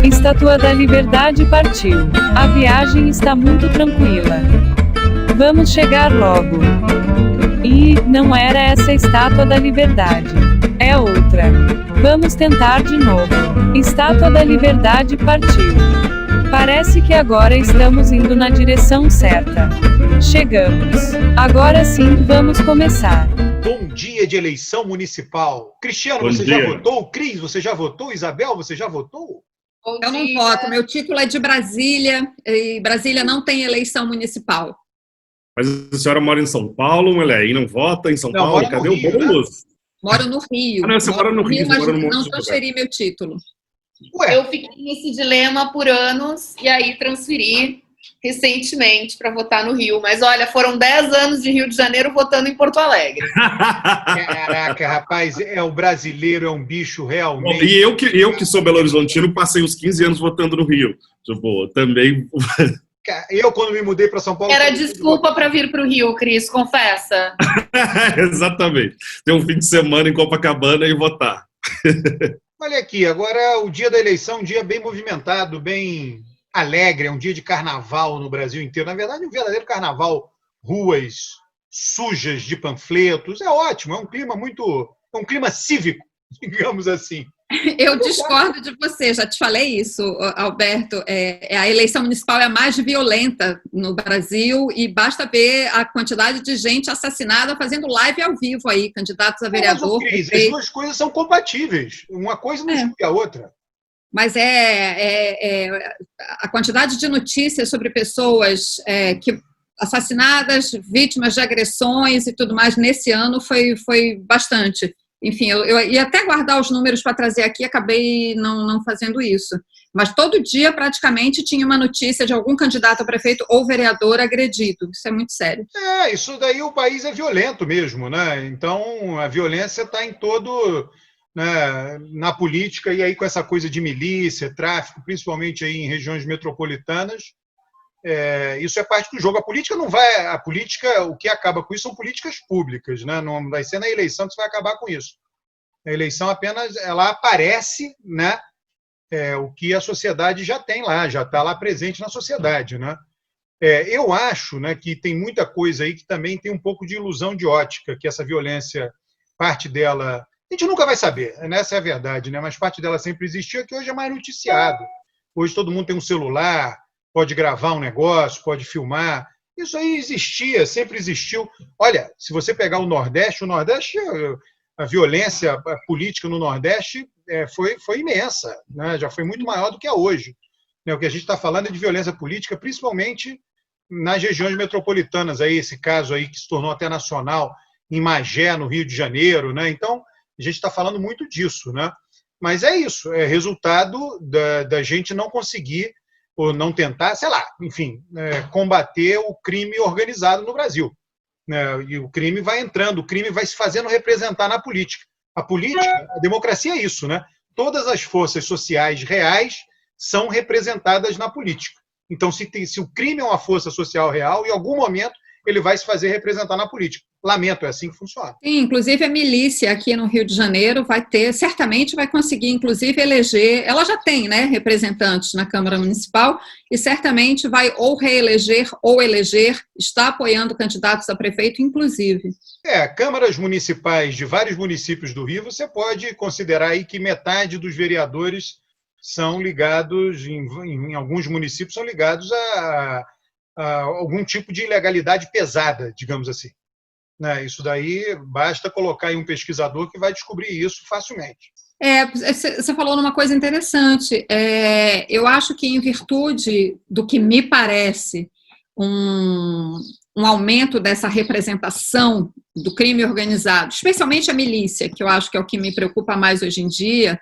Estátua da Liberdade partiu. A viagem está muito tranquila. Vamos chegar logo. E não era essa a Estátua da Liberdade. É outra. Vamos tentar de novo. Estátua da Liberdade partiu. Parece que agora estamos indo na direção certa. Chegamos. Agora sim, vamos começar. Bom dia de eleição municipal. Cristiano, você já votou? Cris, você já votou? Isabel, você já votou? Eu não voto. Meu título é de Brasília e Brasília não tem eleição municipal. Mas a senhora mora em São Paulo, mulher, e não vota em São Paulo? Cadê o Boulos? Né? Moro no Rio. Não, você mora no Rio, mas não transferi meu título. Ué. Eu fiquei nesse dilema por anos e aí transferi recentemente para votar no Rio. Mas olha, foram 10 anos de Rio de Janeiro votando em Porto Alegre. Caraca, rapaz, o brasileiro é um bicho realmente. E eu que sou belo-horizontino, passei os 15 anos votando no Rio. Tipo, também. Eu, quando me mudei para São Paulo... Era desculpa para vir para o Rio, Cris, confessa. Exatamente. Ter um fim de semana em Copacabana e votar. Olha aqui, agora o dia da eleição é um dia bem movimentado, bem alegre, é um dia de carnaval no Brasil inteiro. Na verdade, um verdadeiro carnaval, ruas sujas de panfletos. É ótimo, é um clima cívico, digamos assim. Eu discordo de você, já te falei isso, Alberto. A eleição municipal é a mais violenta no Brasil e basta ver a quantidade de gente assassinada fazendo live ao vivo aí, candidatos a vereador. Mas, Cris, as duas coisas são compatíveis. Uma coisa não exclui a outra. Mas a quantidade de notícias sobre pessoas assassinadas, vítimas de agressões e tudo mais nesse ano foi bastante. Enfim, eu ia até guardar os números para trazer aqui, acabei não fazendo isso. Mas todo dia, praticamente, tinha uma notícia de algum candidato a prefeito ou vereador agredido. Isso é muito sério. Isso daí o país é violento mesmo, né? Então, a violência está em todo... Né, na política, e aí com essa coisa de milícia, tráfico, principalmente aí em regiões metropolitanas, isso é parte do jogo. A política não vai... A política, o que acaba com isso são políticas públicas, né? Não vai ser na eleição que você vai acabar com isso. A eleição apenas, ela aparece, né? O que a sociedade já tem lá, já está lá presente na sociedade, né? Eu acho, né, que tem muita coisa aí que também tem um pouco de ilusão de ótica, que essa violência, parte dela... A gente nunca vai saber, né? Essa é a verdade, né? Mas parte dela sempre existiu, que hoje é mais noticiado. Hoje todo mundo tem um celular, pode gravar um negócio, pode filmar. Isso aí existia, sempre existiu. Olha, se você pegar o Nordeste, a violência política no Nordeste foi imensa, né? Já foi muito maior do que é hoje. O que a gente está falando é de violência política, principalmente nas regiões metropolitanas. Aí, esse caso aí que se tornou até nacional, em Magé, no Rio de Janeiro, né? Então, a gente está falando muito disso, né? Mas é isso, é resultado da gente não conseguir, ou não tentar, sei lá, enfim, combater o crime organizado no Brasil. E o crime vai entrando, o crime vai se fazendo representar na política. A política, a democracia é isso, né? Todas as forças sociais reais são representadas na política. Então, se o crime é uma força social real, em algum momento ele vai se fazer representar na política. Lamento, é assim que funciona. Sim, inclusive a milícia aqui no Rio de Janeiro certamente vai conseguir, inclusive, eleger, ela já tem, né, representantes na Câmara Municipal, e certamente vai ou reeleger ou eleger, está apoiando candidatos a prefeito, inclusive. Câmaras municipais de vários municípios do Rio, você pode considerar aí que metade dos vereadores são ligados, em alguns municípios, são ligados a algum tipo de ilegalidade pesada, digamos assim. Isso daí, basta colocar aí um pesquisador que vai descobrir isso facilmente. Você falou numa coisa interessante. Eu acho que, em virtude do que me parece um aumento dessa representação do crime organizado, especialmente a milícia, que eu acho que é o que me preocupa mais hoje em dia,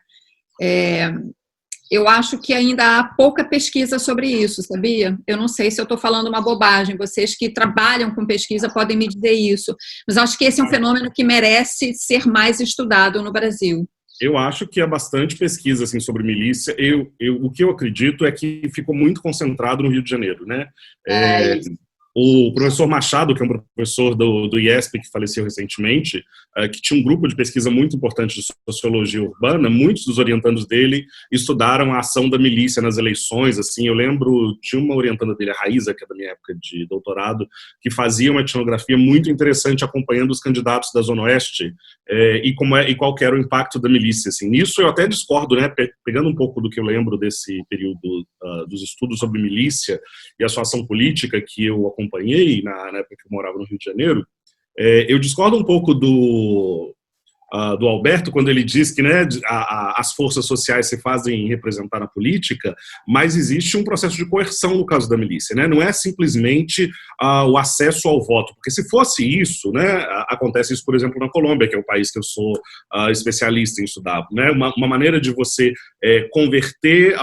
eu acho que ainda há pouca pesquisa sobre isso, sabia? Eu não sei se eu estou falando uma bobagem, vocês que trabalham com pesquisa podem me dizer isso, mas acho que esse é um fenômeno que merece ser mais estudado no Brasil. Eu acho que há bastante pesquisa assim, sobre milícia. O que eu acredito é que ficou muito concentrado no Rio de Janeiro, né? O professor Machado, que é um professor do IESP, que faleceu recentemente, que tinha um grupo de pesquisa muito importante de sociologia urbana, muitos dos orientandos dele estudaram a ação da milícia nas eleições. Assim, eu lembro de uma orientanda dele, a Raíza, que é da minha época de doutorado, que fazia uma etnografia muito interessante acompanhando os candidatos da Zona Oeste e qual que era o impacto da milícia. Assim. Nisso eu até discordo, né, pegando um pouco do que eu lembro desse período dos estudos sobre milícia e a sua ação política que eu acompanhei na época que eu morava no Rio de Janeiro, eu discordo um pouco do Alberto, quando ele diz que, né, as forças sociais se fazem representar na política, mas existe um processo de coerção no caso da milícia, né? Não é simplesmente o acesso ao voto, porque se fosse isso, né, acontece isso, por exemplo, na Colômbia, que é o país que eu sou especialista em estudar, né? Uma maneira de você converter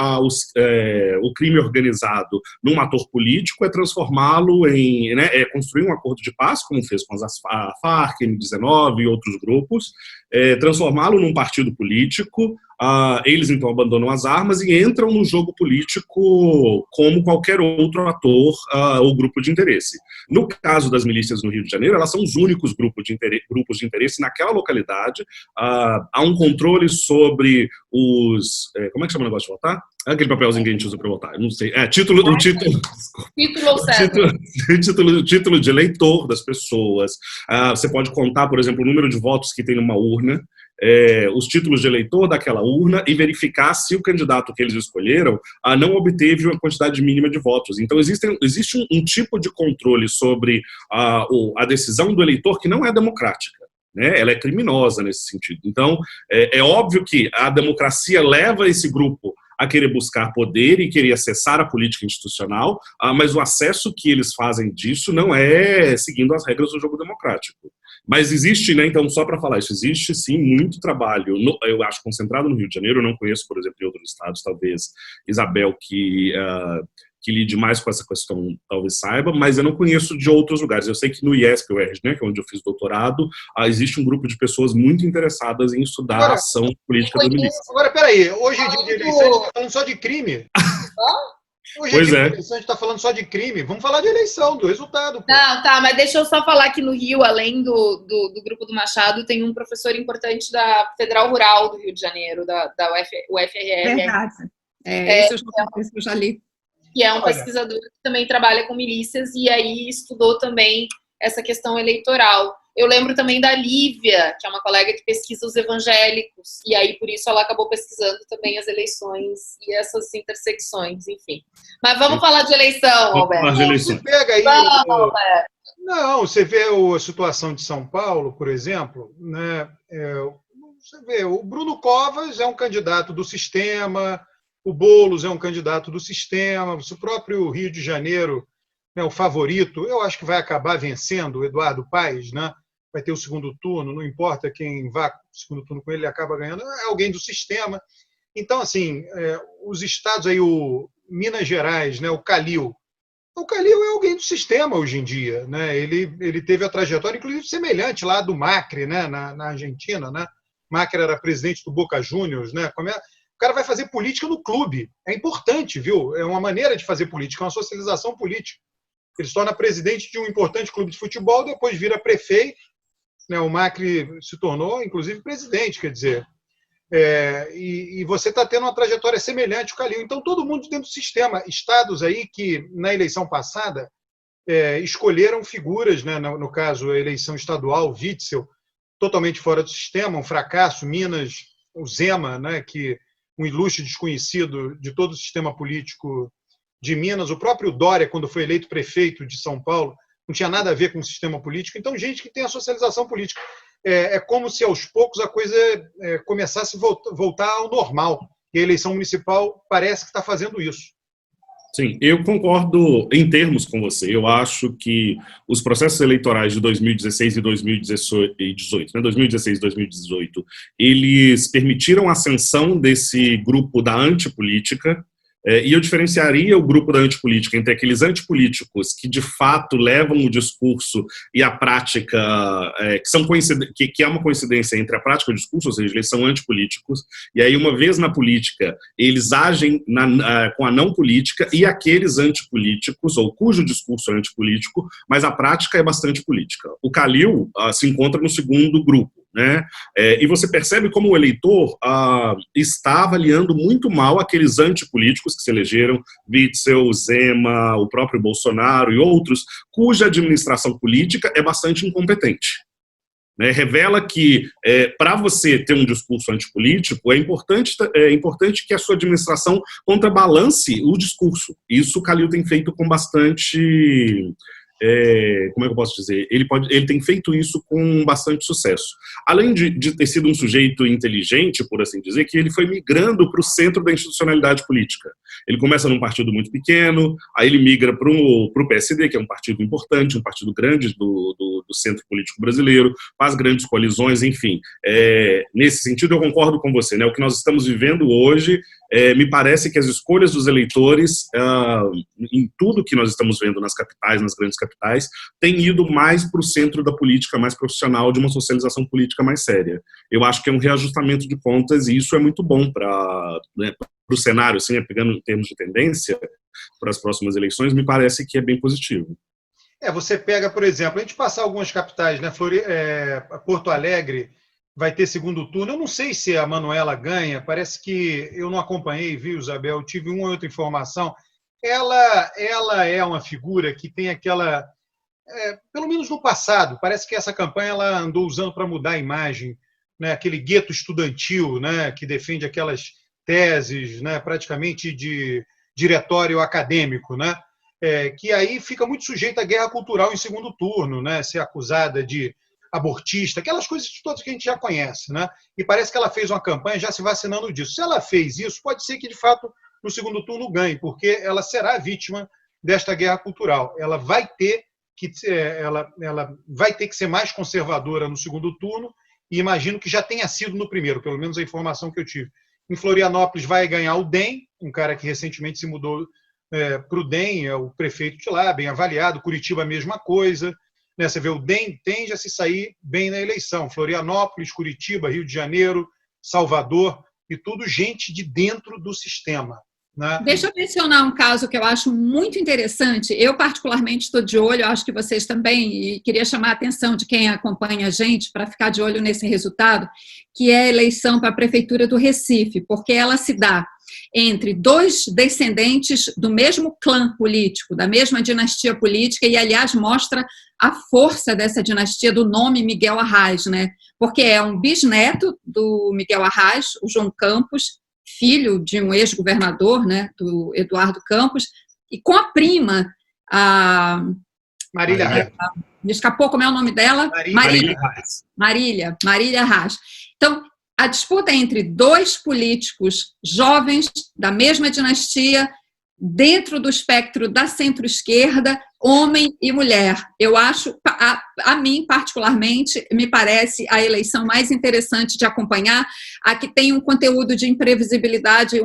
o crime organizado num ator político é transformá-lo em, né, construir um acordo de paz, como fez com a FARC, M19 e outros grupos, transformá-lo num partido político. Eles então abandonam as armas e entram no jogo político como qualquer outro ator ou grupo de interesse. No caso das milícias no Rio de Janeiro, elas são os únicos grupos de interesse naquela localidade. Há um controle sobre os... como é que chama o negócio de votar? Aquele papelzinho que a gente usa para votar, não sei. Título de eleitor das pessoas. Você pode contar, por exemplo, o número de votos que tem numa urna, os títulos de eleitor daquela urna e verificar se o candidato que eles escolheram não obteve uma quantidade mínima de votos. Então, existe um tipo de controle sobre a decisão do eleitor que não é democrática. Né? Ela é criminosa nesse sentido. Então, é óbvio que a democracia leva esse grupo a querer buscar poder e querer acessar a política institucional, mas o acesso que eles fazem disso não é seguindo as regras do jogo democrático. Mas existe, né, então, só para falar isso, existe sim muito trabalho, eu acho, concentrado no Rio de Janeiro. Eu não conheço, por exemplo, em outros estados, talvez Isabel, que lide mais com essa questão, talvez saiba, mas eu não conheço de outros lugares. Eu sei que no IESP, UERJ, né, que é onde eu fiz doutorado, existe um grupo de pessoas muito interessadas em estudar a ação política da milícia. Agora, peraí, hoje em dia de eleição a gente está falando só de crime. Hoje em dia de eleição a gente está falando só de crime. Vamos falar de eleição, do resultado. Pô. Não, tá, mas deixa eu só falar que no Rio, além do grupo do Machado, tem um professor importante da Federal Rural do Rio de Janeiro, da UFRR. Verdade. Esse eu já li. Que é um pesquisador que também trabalha com milícias e aí estudou também essa questão eleitoral. Eu lembro também da Lívia, que é uma colega que pesquisa os evangélicos, e aí por isso ela acabou pesquisando também as eleições e essas intersecções, enfim. Mas vamos falar de eleição, Alberto. Você pega aí Não, você vê a situação de São Paulo, por exemplo, né? Você vê, o Bruno Covas é um candidato do sistema, o Boulos é um candidato do sistema, o próprio Rio de Janeiro, né, o favorito, eu acho que vai acabar vencendo, o Eduardo Paes, né? Vai ter o segundo turno, não importa quem vá para o segundo turno com ele, ele acaba ganhando, é alguém do sistema. Então, assim, os estados aí, o Minas Gerais, né, o Calil é alguém do sistema hoje em dia, né? Ele teve a trajetória, inclusive, semelhante lá do Macri, né, na Argentina, né? Macri era presidente do Boca Juniors, né? O cara vai fazer política no clube. É importante, viu? É uma maneira de fazer política, é uma socialização política. Ele se torna presidente de um importante clube de futebol, depois vira prefeito, né? O Macri se tornou, inclusive, presidente, quer dizer. E você está tendo uma trajetória semelhante ao Calil. Então, todo mundo dentro do sistema. Estados aí que, na eleição passada, escolheram figuras, né? No caso, a eleição estadual, Witzel, totalmente fora do sistema, um fracasso. Minas, o Zema, né? Que um ilustre desconhecido de todo o sistema político de Minas. O próprio Dória, quando foi eleito prefeito de São Paulo, não tinha nada a ver com o sistema político. Então, gente que tem a socialização política. É como se, aos poucos, a coisa começasse a voltar ao normal. E a eleição municipal parece que está fazendo isso. Sim, eu concordo em termos com você. Eu acho que os processos eleitorais de 2016 e 2018, né, 2016 e 2018, eles permitiram a ascensão desse grupo da antipolítica, E eu diferenciaria o grupo da antipolítica entre aqueles antipolíticos que, de fato, levam o discurso e a prática, que é uma coincidência entre a prática e o discurso, ou seja, eles são antipolíticos, e aí, uma vez na política, eles agem com a não política, e aqueles antipolíticos, ou cujo discurso é antipolítico, mas a prática é bastante política. O Khalil se encontra no segundo grupo, né? E você percebe como o eleitor está avaliando muito mal aqueles antipolíticos que se elegeram, Witzel, Zema, o próprio Bolsonaro e outros, cuja administração política é bastante incompetente. Né? Revela que, para você ter um discurso antipolítico, é importante que a sua administração contrabalance o discurso. Isso o Khalil tem feito com bastante... como é que eu posso dizer? Ele tem feito isso com bastante sucesso. Além de ter sido um sujeito inteligente, por assim dizer, que ele foi migrando para o centro da institucionalidade política. Ele começa num partido muito pequeno, aí ele migra para o PSD, que é um partido importante, um partido grande do centro político brasileiro, faz grandes coalizões, enfim. Nesse sentido, eu concordo com você, né? O que nós estamos vivendo hoje, me parece que as escolhas dos eleitores, em tudo que nós estamos vendo nas capitais, nas grandes capitais, têm ido mais para o centro da política mais profissional, de uma socialização política mais séria. Eu acho que é um reajustamento de contas, e isso é muito bom para o cenário, assim, pegando em termos de tendência para as próximas eleições, me parece que é bem positivo. Você pega, por exemplo, a gente passar algumas capitais, né? Porto Alegre vai ter segundo turno. Eu não sei se a Manuela ganha, parece que eu não acompanhei, viu, Isabel? Tive uma ou outra informação. Ela é uma figura que tem aquela... pelo menos no passado, parece que essa campanha ela andou usando para mudar a imagem, né? Aquele gueto estudantil, né? Que defende aquelas teses, né? Praticamente de diretório acadêmico, né? Que aí fica muito sujeito à guerra cultural em segundo turno, né? Ser acusada de abortista, aquelas coisas todas que a gente já conhece, né? E parece que ela fez uma campanha já se vacinando disso. Se ela fez isso, pode ser que, de fato, no segundo turno ganhe, porque ela será vítima desta guerra cultural. Ela vai ter que ser mais conservadora no segundo turno, e imagino que já tenha sido no primeiro, pelo menos a informação que eu tive. Em Florianópolis vai ganhar o DEM, um cara que recentemente se mudou para o DEM, é o prefeito de lá, bem avaliado. Curitiba, a mesma coisa. Né? Você vê, o DEM tende a se sair bem na eleição. Florianópolis, Curitiba, Rio de Janeiro, Salvador, e tudo gente de dentro do sistema. Né? Deixa eu mencionar um caso que eu acho muito interessante. Eu, particularmente, estou de olho, acho que vocês também, e queria chamar a atenção de quem acompanha a gente para ficar de olho nesse resultado, que é a eleição para a Prefeitura do Recife, porque ela se dá entre dois descendentes do mesmo clã político, da mesma dinastia política, e, aliás, mostra a força dessa dinastia do nome Miguel Arraes, né? Porque é um bisneto do Miguel Arraes, o João Campos, filho de um ex-governador, né, do Eduardo Campos, e com a prima, a Marília Arraes. Me escapou como é o nome dela? Marília Arraes. Então, a disputa é entre dois políticos jovens da mesma dinastia, dentro do espectro da centro-esquerda, homem e mulher. Eu acho, a mim, particularmente, me parece a eleição mais interessante de acompanhar, a que tem um conteúdo de imprevisibilidade,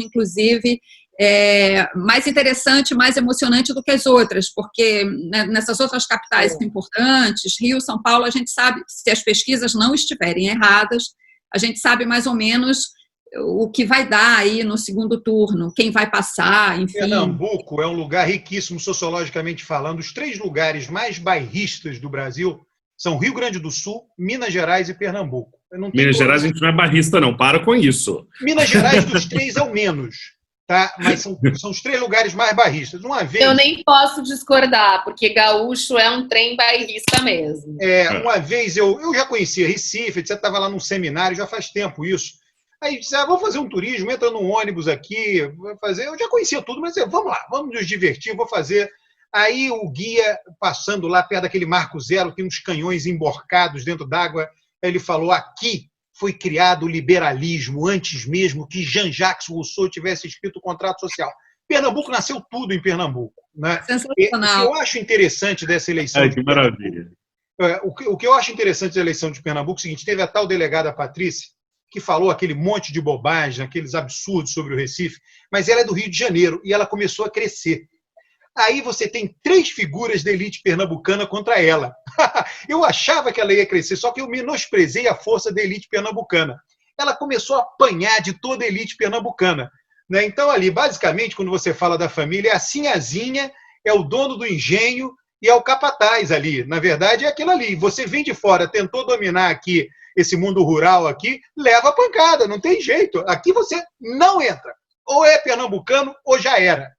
inclusive, mais interessante, mais emocionante do que as outras, porque nessas outras capitais importantes, Rio, São Paulo, a gente sabe, se as pesquisas não estiverem erradas, a gente sabe mais ou menos o que vai dar aí no segundo turno, quem vai passar, enfim. Pernambuco é um lugar riquíssimo sociologicamente falando. Os 3 lugares mais bairristas do Brasil são Rio Grande do Sul, Minas Gerais e Pernambuco. Minas Gerais a gente não é bairrista, não. Para com isso. Minas Gerais dos 3 é o menos. Tá? Mas são os 3 lugares mais bairristas. Eu nem posso discordar, porque gaúcho é um trem bairrista mesmo. Uma vez eu já conhecia Recife, você estava lá num seminário, já faz tempo isso. Aí disse, vamos fazer um turismo, entra num ônibus aqui, eu já conhecia tudo, mas vamos lá, vamos nos divertir, vou fazer. Aí o guia, passando lá perto daquele Marco Zero, tem uns canhões emborcados dentro d'água, ele falou, aqui foi criado o liberalismo, antes mesmo que Jean-Jacques Rousseau tivesse escrito o contrato social. Pernambuco nasceu tudo em Pernambuco. Né? Sensacional. O que eu acho interessante dessa eleição... Que maravilha. O que eu acho interessante da eleição de Pernambuco é o seguinte, teve a tal delegada Patrícia, que falou aquele monte de bobagem, aqueles absurdos sobre o Recife, mas ela é do Rio de Janeiro e ela começou a crescer. Aí você tem 3 figuras da elite pernambucana contra ela. Eu achava que ela ia crescer, só que eu menosprezei a força da elite pernambucana. Ela começou a apanhar de toda a elite pernambucana. Né? Então, ali, basicamente, quando você fala da família, é a Sinhazinha, é o dono do engenho e é o capataz ali. Na verdade, é aquilo ali. Você vem de fora, tentou dominar aqui esse mundo rural aqui, leva a pancada, não tem jeito. Aqui você não entra. Ou é pernambucano ou já era.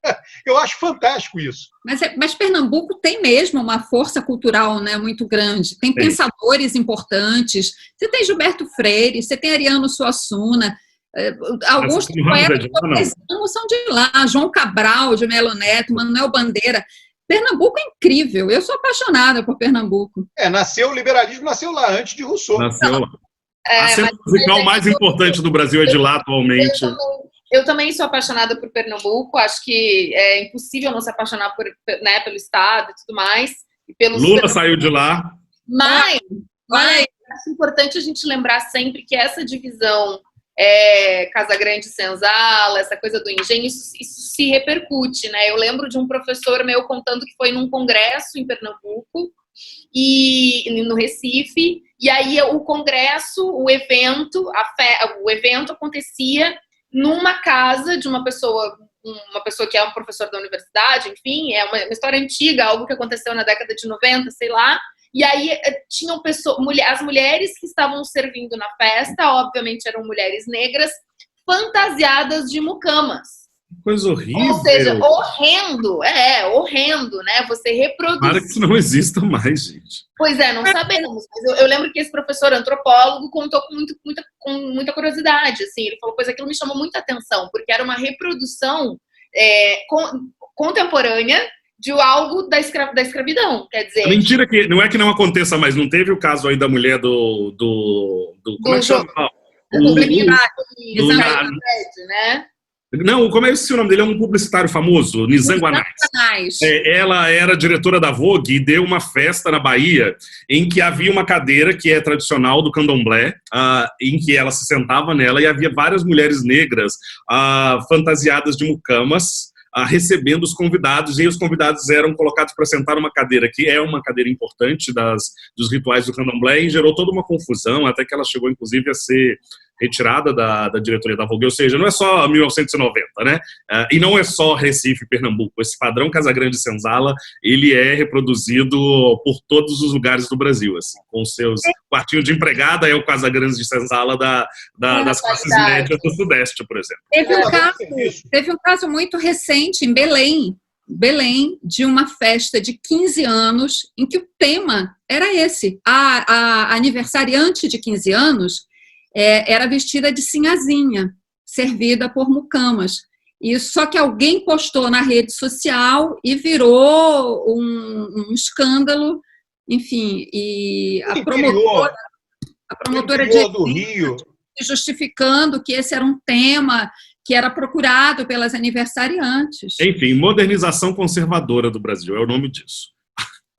Eu acho fantástico isso. Mas Pernambuco tem mesmo uma força cultural, né, muito grande. Tem pensadores importantes. Você tem Gilberto Freire, você tem Ariano Suassuna. Alguns poetas são de lá. João Cabral, de Melo Neto, Manuel Bandeira. Pernambuco é incrível. Eu sou apaixonada por Pernambuco. O liberalismo nasceu lá, antes de Rousseau. Nasceu lá. A cena musical mais importante do Brasil é de lá atualmente. Eu também sou apaixonada por Pernambuco, acho que é impossível não se apaixonar né, pelo Estado e tudo mais. E Lula saiu de lá. Mas acho importante a gente lembrar sempre que essa divisão Casagrande e Senzala, essa coisa do engenho, isso se repercute, né? Eu lembro de um professor meu contando que foi num congresso em Pernambuco, e no Recife, e aí o congresso, o evento acontecia numa casa de uma pessoa que é um professor da universidade, enfim, é uma história antiga, algo que aconteceu na década de 90, sei lá, e aí tinham as mulheres que estavam servindo na festa, obviamente eram mulheres negras, fantasiadas de mucamas. Coisa horrível. Ou seja, horrendo, né? Você reproduz. Para que isso não exista mais, gente. Pois é, não sabemos. Mas eu lembro que esse professor antropólogo contou com muita curiosidade. Assim, ele falou, pois aquilo me chamou muita atenção, porque era uma reprodução contemporânea de algo da escravidão. Quer dizer. Mentira que não é que não aconteça mais. Não teve o caso aí da mulher do como é que chama? Né? Não, como é esse o nome dele? É um publicitário famoso, Nizam Guanais. Ela era diretora da Vogue e deu uma festa na Bahia em que havia uma cadeira que é tradicional do candomblé, em que ela se sentava nela e havia várias mulheres negras fantasiadas de mucamas, recebendo os convidados, e os convidados eram colocados para sentar numa cadeira que é uma cadeira importante dos rituais do candomblé, e gerou toda uma confusão, até que ela chegou inclusive a ser retirada da diretoria da Vogue. Ou seja, não é só 1990, né? E não é só Recife e Pernambuco. Esse padrão Casagrande e Senzala, ele é reproduzido por todos os lugares do Brasil, assim, com seus quartinhos de empregada, é o Casagrande e Senzala das classes médias do Sudeste, por exemplo. Teve um caso muito recente em Belém, de uma festa de 15 anos, em que o tema era esse. A aniversariante de 15 anos era vestida de sinhazinha, servida por mucamas. Só que alguém postou na rede social e virou um escândalo, enfim, e a promotora do Rio, justificando que esse era um tema que era procurado pelas aniversariantes. Enfim, modernização conservadora do Brasil, é o nome disso.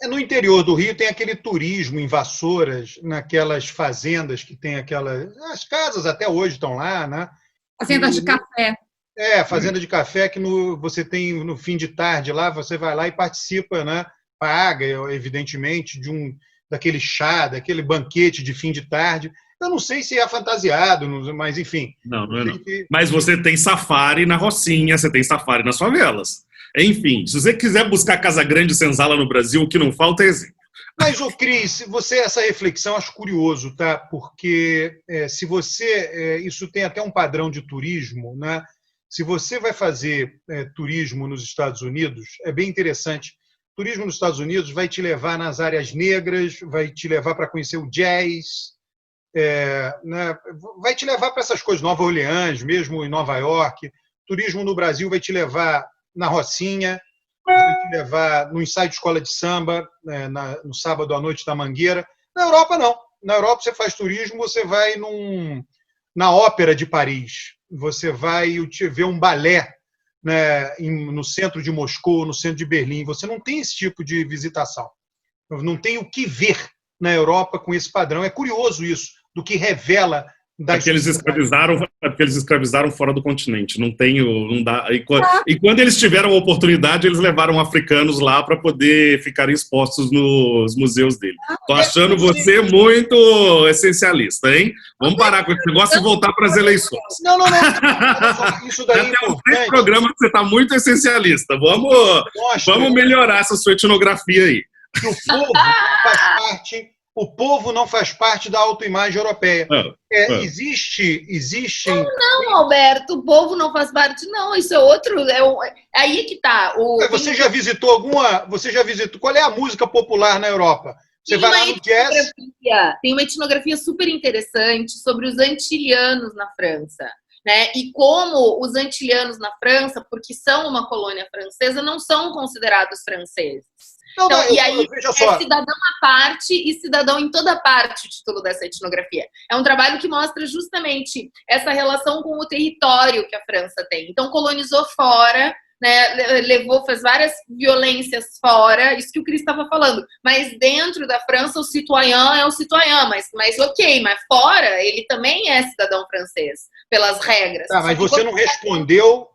No interior do Rio tem aquele turismo em Vassouras, naquelas fazendas que tem as casas até hoje estão lá, né? Fazendas de café. Fazenda de café que você tem no fim de tarde lá, você vai lá e participa, né? Paga, evidentemente, daquele chá, daquele banquete de fim de tarde. Eu não sei se é fantasiado, mas enfim. Não é não. Mas você tem safari na Rocinha, você tem safari nas favelas. Enfim, se você quiser buscar Casagrande e Senzala no Brasil, o que não falta é exemplo. Mas, Cris, essa reflexão eu acho curioso, tá? Porque se você... isso tem até um padrão de turismo, né? Se você vai fazer turismo nos Estados Unidos, é bem interessante. Turismo nos Estados Unidos vai te levar nas áreas negras, vai te levar para conhecer o jazz, né? Vai te levar para essas coisas, Nova Orleans, mesmo em Nova York. Turismo no Brasil vai te levar na Rocinha, vai te levar no ensaio de escola de samba, no sábado à noite da Mangueira. Na Europa, não. Na Europa, você faz turismo, você vai na Ópera de Paris, você vai ver um balé, né, no centro de Moscou, no centro de Berlim. Você não tem esse tipo de visitação. Não tem o que ver na Europa com esse padrão. É curioso isso, do que revela das Porque eles escravizaram fora do continente. Não dá. E quando eles tiveram a oportunidade, eles levaram africanos lá para poder ficar expostos nos museus dele. Tô achando você muito essencialista, hein? Vamos parar com esse negócio e voltar para as eleições. Não. Isso daí já temos 3 programas que você está muito essencialista. Vamos melhorar essa sua etnografia aí. Que o povo não faz parte da autoimagem europeia. Existe. Não, Alberto, o povo não faz parte, não. Isso é outro. Aí que tá. Você já visitou Qual é a música popular na Europa? Você vai lá no jazz. Tem uma etnografia super interessante sobre os antilianos na França. Né? E como os antilianos na França, porque são uma colônia francesa, não são considerados franceses. E aí é cidadão à parte e cidadão em toda parte o título dessa etnografia. É um trabalho que mostra justamente essa relação com o território que a França tem. Então, colonizou fora, né, fez várias violências fora, isso que o Cris estava falando. Mas dentro da França, o citoyen é o citoyen, mas fora ele também é cidadão francês, pelas regras. Mas você não respondeu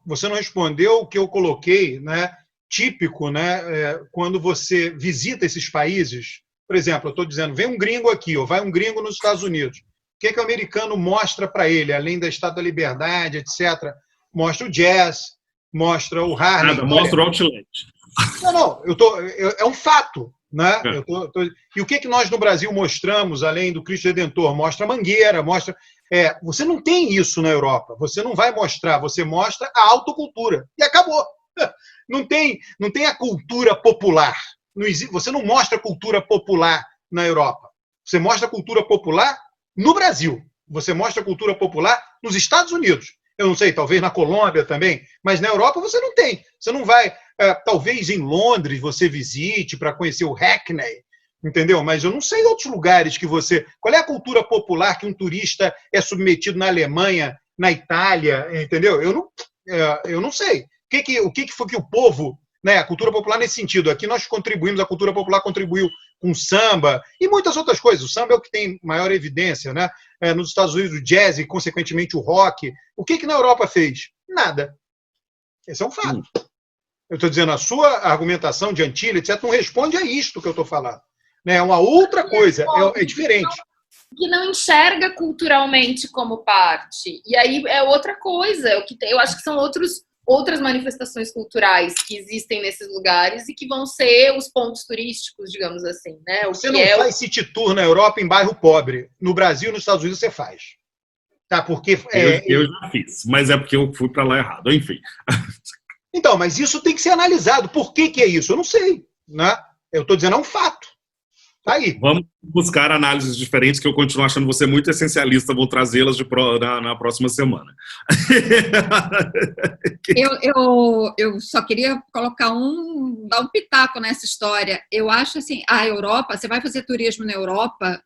o que eu coloquei, né? Típico, né? Quando você visita esses países, por exemplo, eu estou dizendo, vem um gringo aqui, ou vai um gringo nos Estados Unidos. O que o americano mostra para ele, além da Estátua da Liberdade, etc.? Mostra o jazz, mostra o Harlem. Mostra o Outlet. Não, é um fato, né? E o que nós no Brasil mostramos, além do Cristo Redentor? Mostra a Mangueira, você não tem isso na Europa. Você não vai mostrar, você mostra a autocultura. E acabou. Não tem a cultura popular. Você não mostra cultura popular na Europa. Você mostra cultura popular no Brasil. Você mostra cultura popular nos Estados Unidos. Eu não sei, talvez na Colômbia também, mas na Europa você não tem. Você não vai, talvez em Londres você visite para conhecer o Hackney, entendeu? Mas eu não sei outros lugares que você... Qual é a cultura popular que um turista é submetido na Alemanha, na Itália, entendeu? Eu não sei. O que foi que o povo, né, a cultura popular nesse sentido? Aqui nós contribuímos, a cultura popular contribuiu com samba e muitas outras coisas. O samba é o que tem maior evidência, né? Nos Estados Unidos o jazz e, consequentemente, o rock. O que na Europa fez? Nada. Esse é um fato. Eu estou dizendo, a sua argumentação de Antilles, etc., não responde a isto que eu estou falando. É uma outra coisa, é diferente. Que não enxerga culturalmente como parte. E aí é outra coisa. Eu acho que são outras manifestações culturais que existem nesses lugares e que vão ser os pontos turísticos, digamos assim, né? Você não faz city tour na Europa em bairro pobre. No Brasil e nos Estados Unidos você faz. Tá? Porque eu já fiz, mas é porque eu fui para lá errado. Enfim. Então, mas isso tem que ser analisado. Por que é isso? Eu não sei, né? Eu estou dizendo, é um fato. Tá aí. Vamos buscar análises diferentes, que eu continuo achando você muito essencialista. Vou trazê-las na próxima semana. Eu só queria dar um pitaco nessa história. Eu acho assim, a Europa, você vai fazer turismo na Europa,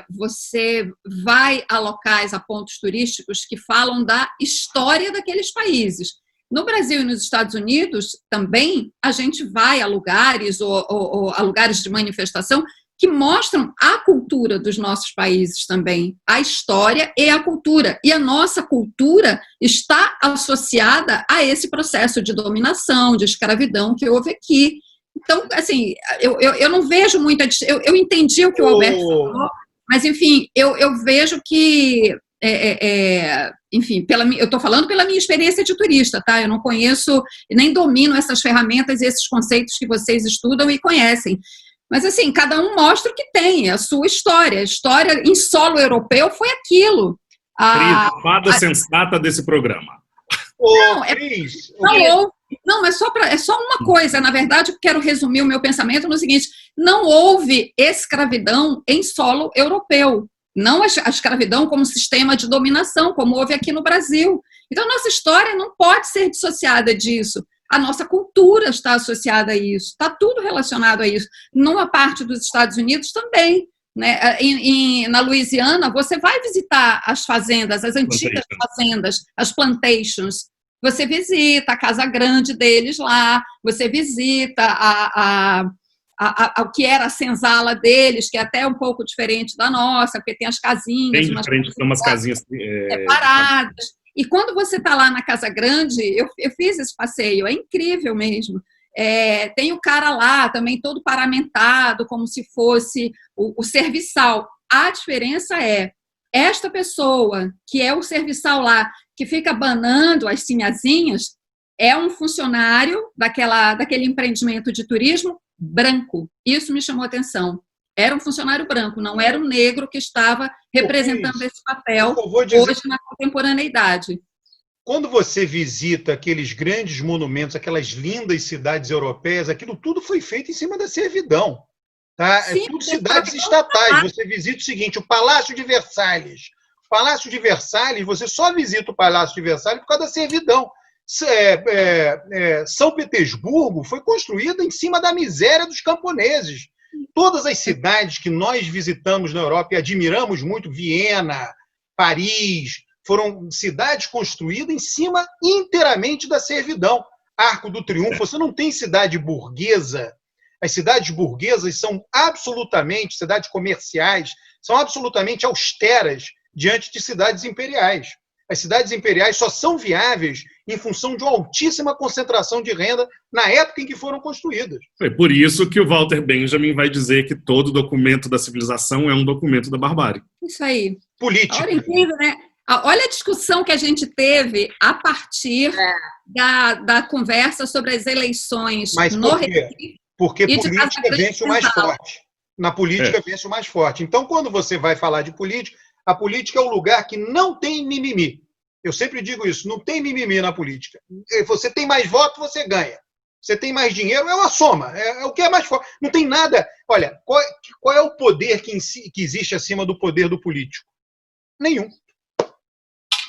você vai a locais, a pontos turísticos que falam da história daqueles países. No Brasil e nos Estados Unidos, também, a gente vai a lugares ou a lugares de manifestação que mostram a cultura dos nossos países também, a história e a cultura. E a nossa cultura está associada a esse processo de dominação, de escravidão que houve aqui. Então, assim, eu não vejo muita... Eu entendi o que o Alberto falou, mas, enfim, eu vejo que... enfim, eu estou falando pela minha experiência de turista, tá? Eu não conheço e nem domino essas ferramentas e esses conceitos que vocês estudam e conhecem. Mas, assim, cada um mostra o que tem, a sua história. A história em solo europeu foi aquilo. A fada sensata desse programa. Não, é só uma coisa. Na verdade, eu quero resumir o meu pensamento no seguinte: não houve escravidão em solo europeu. Não a escravidão como sistema de dominação, como houve aqui no Brasil. Então, nossa história não pode ser dissociada disso. A nossa cultura está associada a isso. Está tudo relacionado a isso. Numa parte dos Estados Unidos também. Né? Na Louisiana, você vai visitar as fazendas, as antigas fazendas, as plantations. Você visita a casa grande deles lá, você visita o que era a senzala deles, que é até um pouco diferente da nossa, porque tem as casinhas. Bem diferente, tem umas casinhas separadas. E quando você está lá na Casa Grande, eu fiz esse passeio, é incrível mesmo. Tem o cara lá também todo paramentado, como se fosse o serviçal. A diferença é, esta pessoa, que é o serviçal lá, que fica banando as sinhazinhas, é um funcionário daquele empreendimento de turismo branco. Isso me chamou a atenção. Era um funcionário branco, não era um negro que estava representando esse papel hoje na contemporaneidade. Quando você visita aqueles grandes monumentos, aquelas lindas cidades europeias, aquilo tudo foi feito em cima da servidão. Tá? Sim, tudo cidades estatais. Você visita o seguinte, o Palácio de Versalhes. O Palácio de Versalhes, você só visita o Palácio de Versalhes por causa da servidão. São Petersburgo foi construída em cima da miséria dos camponeses. Todas as cidades que nós visitamos na Europa e admiramos muito, Viena, Paris, foram cidades construídas em cima inteiramente da servidão. Arco do Triunfo, você não tem cidade burguesa. As cidades burguesas são absolutamente, cidades comerciais, são absolutamente austeras diante de cidades imperiais. As cidades imperiais só são viáveis em função de uma altíssima concentração de renda na época em que foram construídas. É por isso que o Walter Benjamin vai dizer que todo documento da civilização é um documento da barbárie. Isso aí. Política. Olha, incrível, né? Olha a discussão que a gente teve a partir da conversa sobre as eleições. Mas por quê? Porque política vence o mais forte. Na política vence o mais forte. Então, quando você vai falar de política, a política é o lugar que não tem mimimi. Eu sempre digo isso, não tem mimimi na política. Você tem mais voto, você ganha. Você tem mais dinheiro, é uma soma. É o que é mais forte. Não tem nada... Olha, qual é o poder que existe acima do poder do político? Nenhum.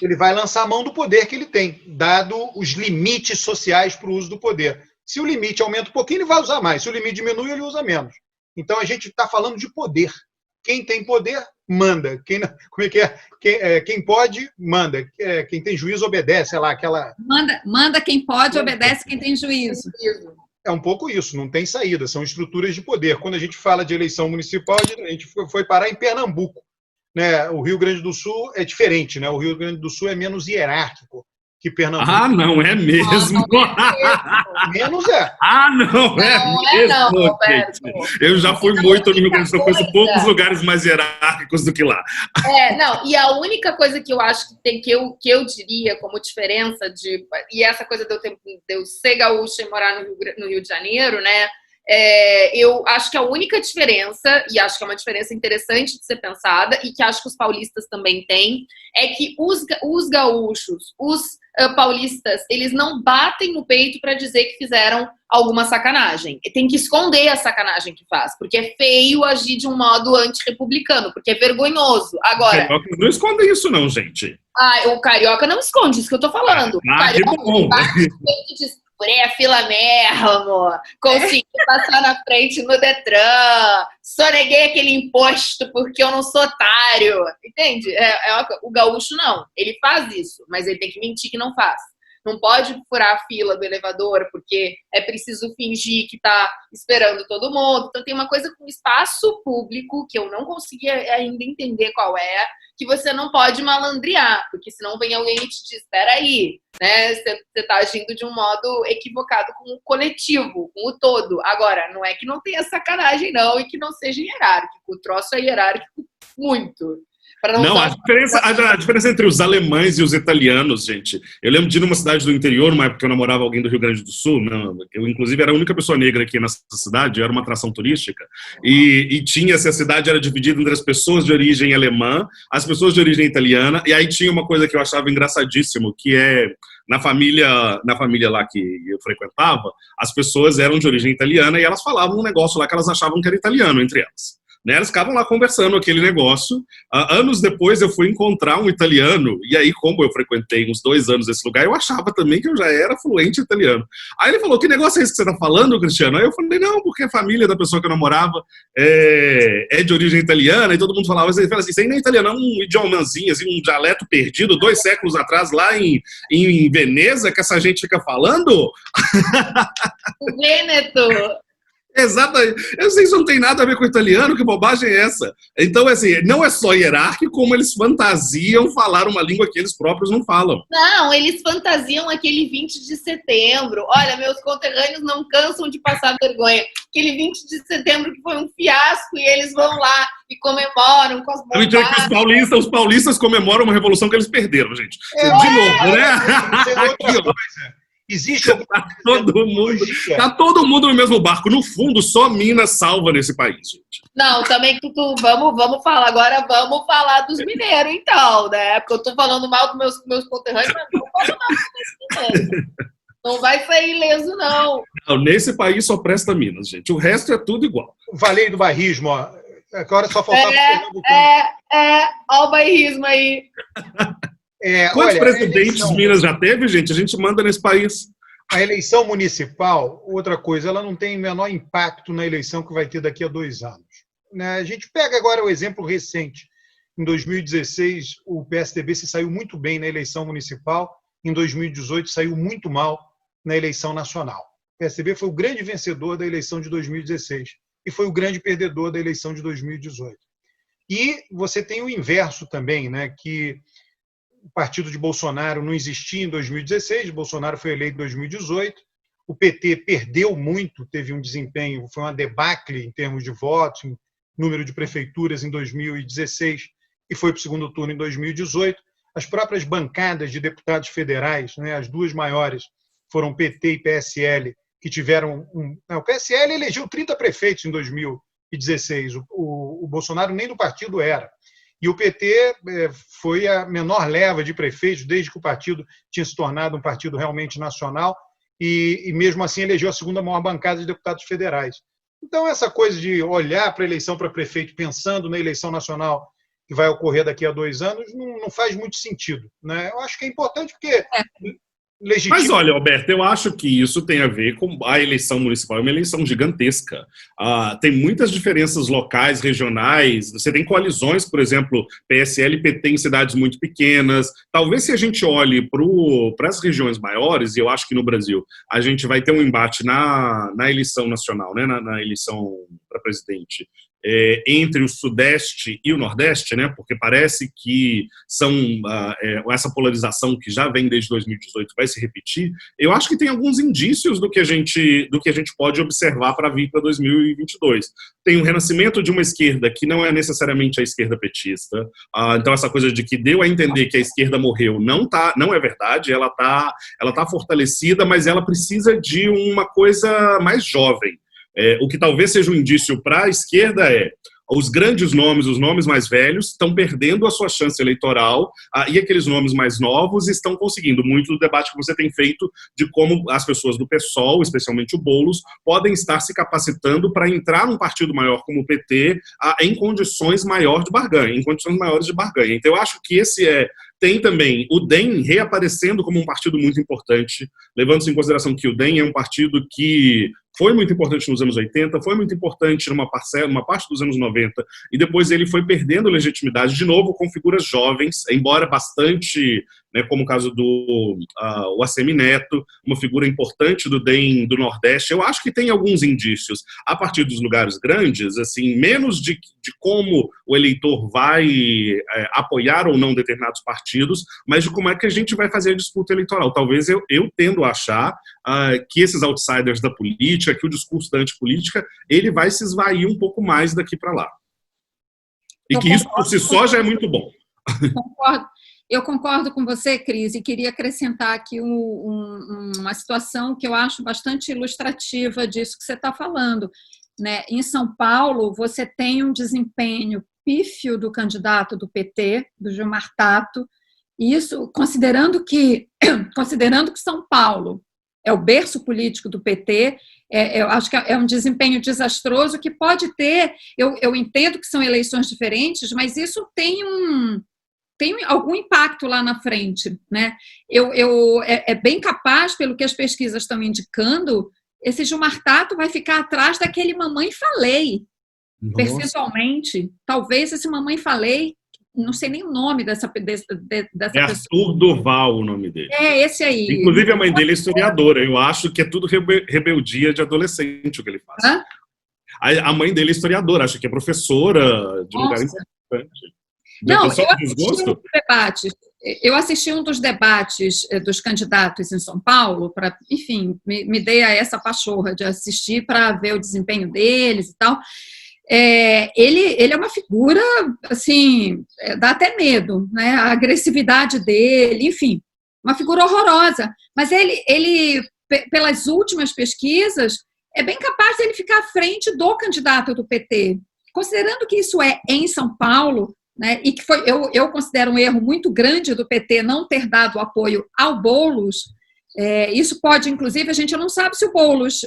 Ele vai lançar a mão do poder que ele tem, dado os limites sociais para o uso do poder. Se o limite aumenta um pouquinho, ele vai usar mais. Se o limite diminui, ele usa menos. Então, a gente está falando de poder. Quem tem poder, manda. Quem pode, manda. Quem tem juízo, obedece. Sei lá, aquela... Manda quem pode, obedece quem tem juízo. É um pouco isso, não tem saída. São estruturas de poder. Quando a gente fala de eleição municipal, a gente foi parar em Pernambuco. Né? O Rio Grande do Sul é diferente. Né? O Rio Grande do Sul é menos hierárquico que Pernambuco. Ah, não é mesmo? Menos é. Ah, não é mesmo, não, Roberto. Eu já fui muito no Rio Grande do Sul, conheço poucos lugares mais hierárquicos do que lá. Não, e a única coisa que eu acho que tem que eu diria como diferença e essa coisa de eu ser gaúcha e morar no Rio de Janeiro, né? Eu acho que a única diferença, e acho que é uma diferença interessante de ser pensada, e que acho que os paulistas também têm, é que os gaúchos, os paulistas, eles não batem no peito para dizer que fizeram alguma sacanagem. Tem que esconder a sacanagem que faz, porque é feio agir de um modo antirrepublicano, porque é vergonhoso. Agora, não esconde isso não, gente. O carioca não esconde, isso que eu tô falando. O carioca bom. bate no peito e diz: furei a fila mesmo, consegui passar na frente no Detran, soneguei aquele imposto porque eu não sou otário, entende? O gaúcho não, ele faz isso, mas ele tem que mentir que não faz. Não pode furar a fila do elevador porque é preciso fingir que está esperando todo mundo. Então tem uma coisa com espaço público que eu não consegui ainda entender qual é, que você não pode malandrear, porque senão vem alguém e te diz: espera aí, né? Você está agindo de um modo equivocado com o coletivo, com o todo. Agora, não é que não tenha sacanagem não e que não seja hierárquico. O troço é hierárquico muito. Não, a diferença entre os alemães e os italianos, gente. Eu lembro de ir numa cidade do interior, uma época que eu namorava alguém do Rio Grande do Sul, eu inclusive era a única pessoa negra aqui nessa cidade, era uma atração turística, e tinha, a cidade era dividida entre as pessoas de origem alemã, as pessoas de origem italiana, e aí tinha uma coisa que eu achava engraçadíssimo, que é, na família lá que eu frequentava, as pessoas eram de origem italiana e elas falavam um negócio lá que elas achavam que era italiano entre elas. Né, eles ficavam lá conversando aquele negócio. Anos depois eu fui encontrar um italiano, e aí, como eu frequentei uns 2 anos esse lugar, eu achava também que eu já era fluente italiano. Aí ele falou: que negócio é esse que você tá falando, Cristiano? Aí eu falei: não, porque a família da pessoa que eu namorava é de origem italiana, e todo mundo falava assim, isso aí não é italiano, é um idiomazinho, assim, um dialeto perdido 2 séculos atrás lá em Veneza, que essa gente fica falando. O Vêneto. Exatamente. Eu sei, isso não tem nada a ver com o italiano, que bobagem é essa? Então, assim, não é só hierárquico, como eles fantasiam falar uma língua que eles próprios não falam. Não, eles fantasiam aquele 20 de setembro. Olha, meus conterrâneos não cansam de passar vergonha. Aquele 20 de setembro que foi um fiasco e eles vão lá e comemoram com as bombadas. Os paulistas comemoram uma revolução que eles perderam, gente. De novo, né? Aqui, ó. Existe tá todo mundo no mesmo barco. No fundo, só Minas salva nesse país, gente. Não, também vamos falar agora, vamos falar dos mineiros, então, né? Porque eu tô falando mal dos meus conterrâneos, mas não falo mal dos mineiros. Não vai sair ileso, não. Não. Nesse país só presta Minas, gente. O resto é tudo igual. Falei do bairrismo, ó. Agora só faltava... Ó o bairrismo aí. Quantos presidentes Minas já teve, gente? A gente manda nesse país. A eleição municipal, outra coisa, ela não tem o menor impacto na eleição que vai ter daqui a 2 anos. A gente pega agora o exemplo recente. Em 2016, o PSDB se saiu muito bem na eleição municipal. Em 2018, saiu muito mal na eleição nacional. O PSDB foi o grande vencedor da eleição de 2016 e foi o grande perdedor da eleição de 2018. E você tem o inverso também, né, que o partido de Bolsonaro não existia em 2016, Bolsonaro foi eleito em 2018, o PT perdeu muito, teve um desempenho, foi uma debacle em termos de votos, em número de prefeituras em 2016 e foi para o segundo turno em 2018. As próprias bancadas de deputados federais, né, as duas maiores, foram PT e PSL, que tiveram... o PSL elegeu 30 prefeitos em 2016, o Bolsonaro nem do partido era. E o PT foi a menor leva de prefeitos desde que o partido tinha se tornado um partido realmente nacional e mesmo assim elegeu a segunda maior bancada de deputados federais. Então, essa coisa de olhar para a eleição para prefeito pensando na eleição nacional que vai ocorrer daqui a 2 anos não faz muito sentido, né? Eu acho que é importante porque... Mas olha, Alberto, eu acho que isso tem a ver com a eleição municipal, é uma eleição gigantesca. Tem muitas diferenças locais, regionais, você tem coalizões, por exemplo, PSL e PT em cidades muito pequenas. Talvez se a gente olhe para as regiões maiores, e eu acho que no Brasil a gente vai ter um embate na eleição nacional, né, na eleição para presidente, entre o Sudeste e o Nordeste, né? Porque parece que essa polarização que já vem desde 2018 vai se repetir. Eu acho que tem alguns indícios do que a gente pode observar para vir para 2022. Tem um renascimento de uma esquerda que não é necessariamente a esquerda petista. Então essa coisa de que deu a entender que a esquerda morreu não é verdade. Ela tá fortalecida, mas ela precisa de uma coisa mais jovem. O que talvez seja um indício para a esquerda os grandes nomes, os nomes mais velhos, estão perdendo a sua chance eleitoral e aqueles nomes mais novos estão conseguindo. Muito do debate que você tem feito de como as pessoas do PSOL, especialmente o Boulos, podem estar se capacitando para entrar num partido maior como o PT em condições maiores de barganha. Então, eu acho que tem também o DEM reaparecendo como um partido muito importante, levando-se em consideração que o DEM é um partido que foi muito importante nos anos 80, foi muito importante numa parte dos anos 90, e depois ele foi perdendo legitimidade, de novo, com figuras jovens, embora bastante, né, como o caso do ACM Neto, uma figura importante do DEM do Nordeste. Eu acho que tem alguns indícios, a partir dos lugares grandes, assim, menos de como o eleitor vai apoiar ou não determinados partidos, mas de como é que a gente vai fazer a disputa eleitoral. Talvez eu tendo a achar que esses outsiders da política, que o discurso da antipolítica, ele vai se esvair um pouco mais daqui para lá. E que isso por si só já é muito bom. Eu concordo com você, Cris, e queria acrescentar aqui uma situação que eu acho bastante ilustrativa disso que você está falando, né? Em São Paulo, você tem um desempenho pífio do candidato do PT, do Gilmar Tato, e isso, considerando que São Paulo é o berço político do PT, eu acho que é um desempenho desastroso que pode ter, eu entendo que são eleições diferentes, mas isso tem algum impacto lá na frente, né? É bem capaz, pelo que as pesquisas estão indicando, esse Gilmar Tato vai ficar atrás daquele Mamãe Falei, percentualmente. Talvez esse Mamãe Falei, não sei nem o nome dessa pessoa. Arthur Duval o nome dele. Esse aí. Inclusive a mãe dele é historiadora. Eu acho que é tudo rebeldia de adolescente o que ele faz. A mãe dele é historiadora, acho que é professora de lugar importante. Não, só desgosto? Eu assisti um dos debates dos candidatos em São Paulo, para, enfim, me dei a essa pachorra de assistir para ver o desempenho deles e tal. Ele é uma figura, assim, dá até medo, né? A agressividade dele, enfim, uma figura horrorosa. Mas ele, pelas últimas pesquisas, é bem capaz de ele ficar à frente do candidato do PT. Considerando que isso é em São Paulo, né, e que eu considero um erro muito grande do PT não ter dado apoio ao Boulos, isso pode, inclusive, a gente não sabe se o Boulos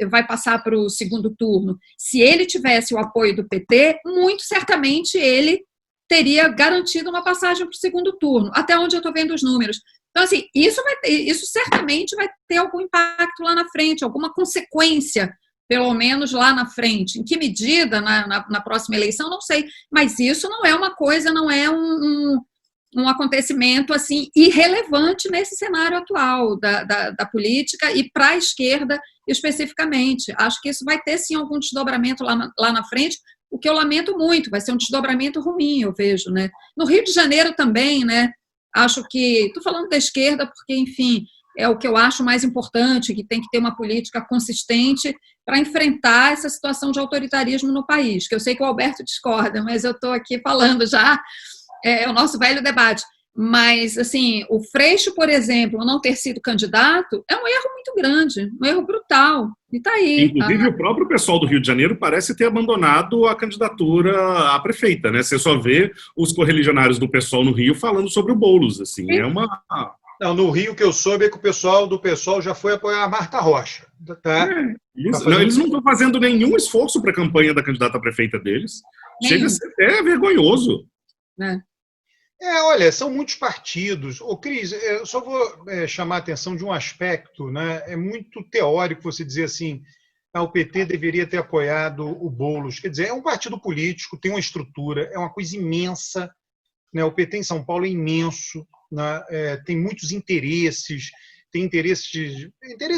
vai passar para o segundo turno. Se ele tivesse o apoio do PT, muito certamente ele teria garantido uma passagem para o segundo turno, até onde eu estou vendo os números. Então, assim, isso certamente vai ter algum impacto lá na frente, alguma consequência, pelo menos lá na frente. Em que medida, na próxima eleição, não sei. Mas isso não é uma coisa, não é um acontecimento assim irrelevante nesse cenário atual da política e para a esquerda especificamente. Acho que isso vai ter, sim, algum desdobramento lá na frente, o que eu lamento muito, vai ser um desdobramento ruim, eu vejo, né? No Rio de Janeiro também, né? Acho que, estou falando da esquerda porque, enfim, é o que eu acho mais importante, que tem que ter uma política consistente para enfrentar essa situação de autoritarismo no país, que eu sei que o Alberto discorda, mas eu estou aqui falando já, é o nosso velho debate. Mas, assim, o Freixo, por exemplo, não ter sido candidato é um erro muito grande, um erro brutal. E está aí. Inclusive, o próprio pessoal do Rio de Janeiro parece ter abandonado a candidatura à prefeita, né? Você só vê os correligionários do PSOL no Rio falando sobre o Boulos, assim. Sim. Não, no Rio, que eu soube é que o pessoal do PSOL já foi apoiar a Marta Rocha. Tá? Não, eles não estão fazendo nenhum esforço para a campanha da candidata a prefeita deles. Chega a ser até vergonhoso. Olha, são muitos partidos. Ô, Cris, eu só vou chamar a atenção de um aspecto, né? É muito teórico você dizer assim, o PT deveria ter apoiado o Boulos. Quer dizer, é um partido político, tem uma estrutura, é uma coisa imensa, né? O PT em São Paulo é imenso, né? Tem muitos interesses, tem interesses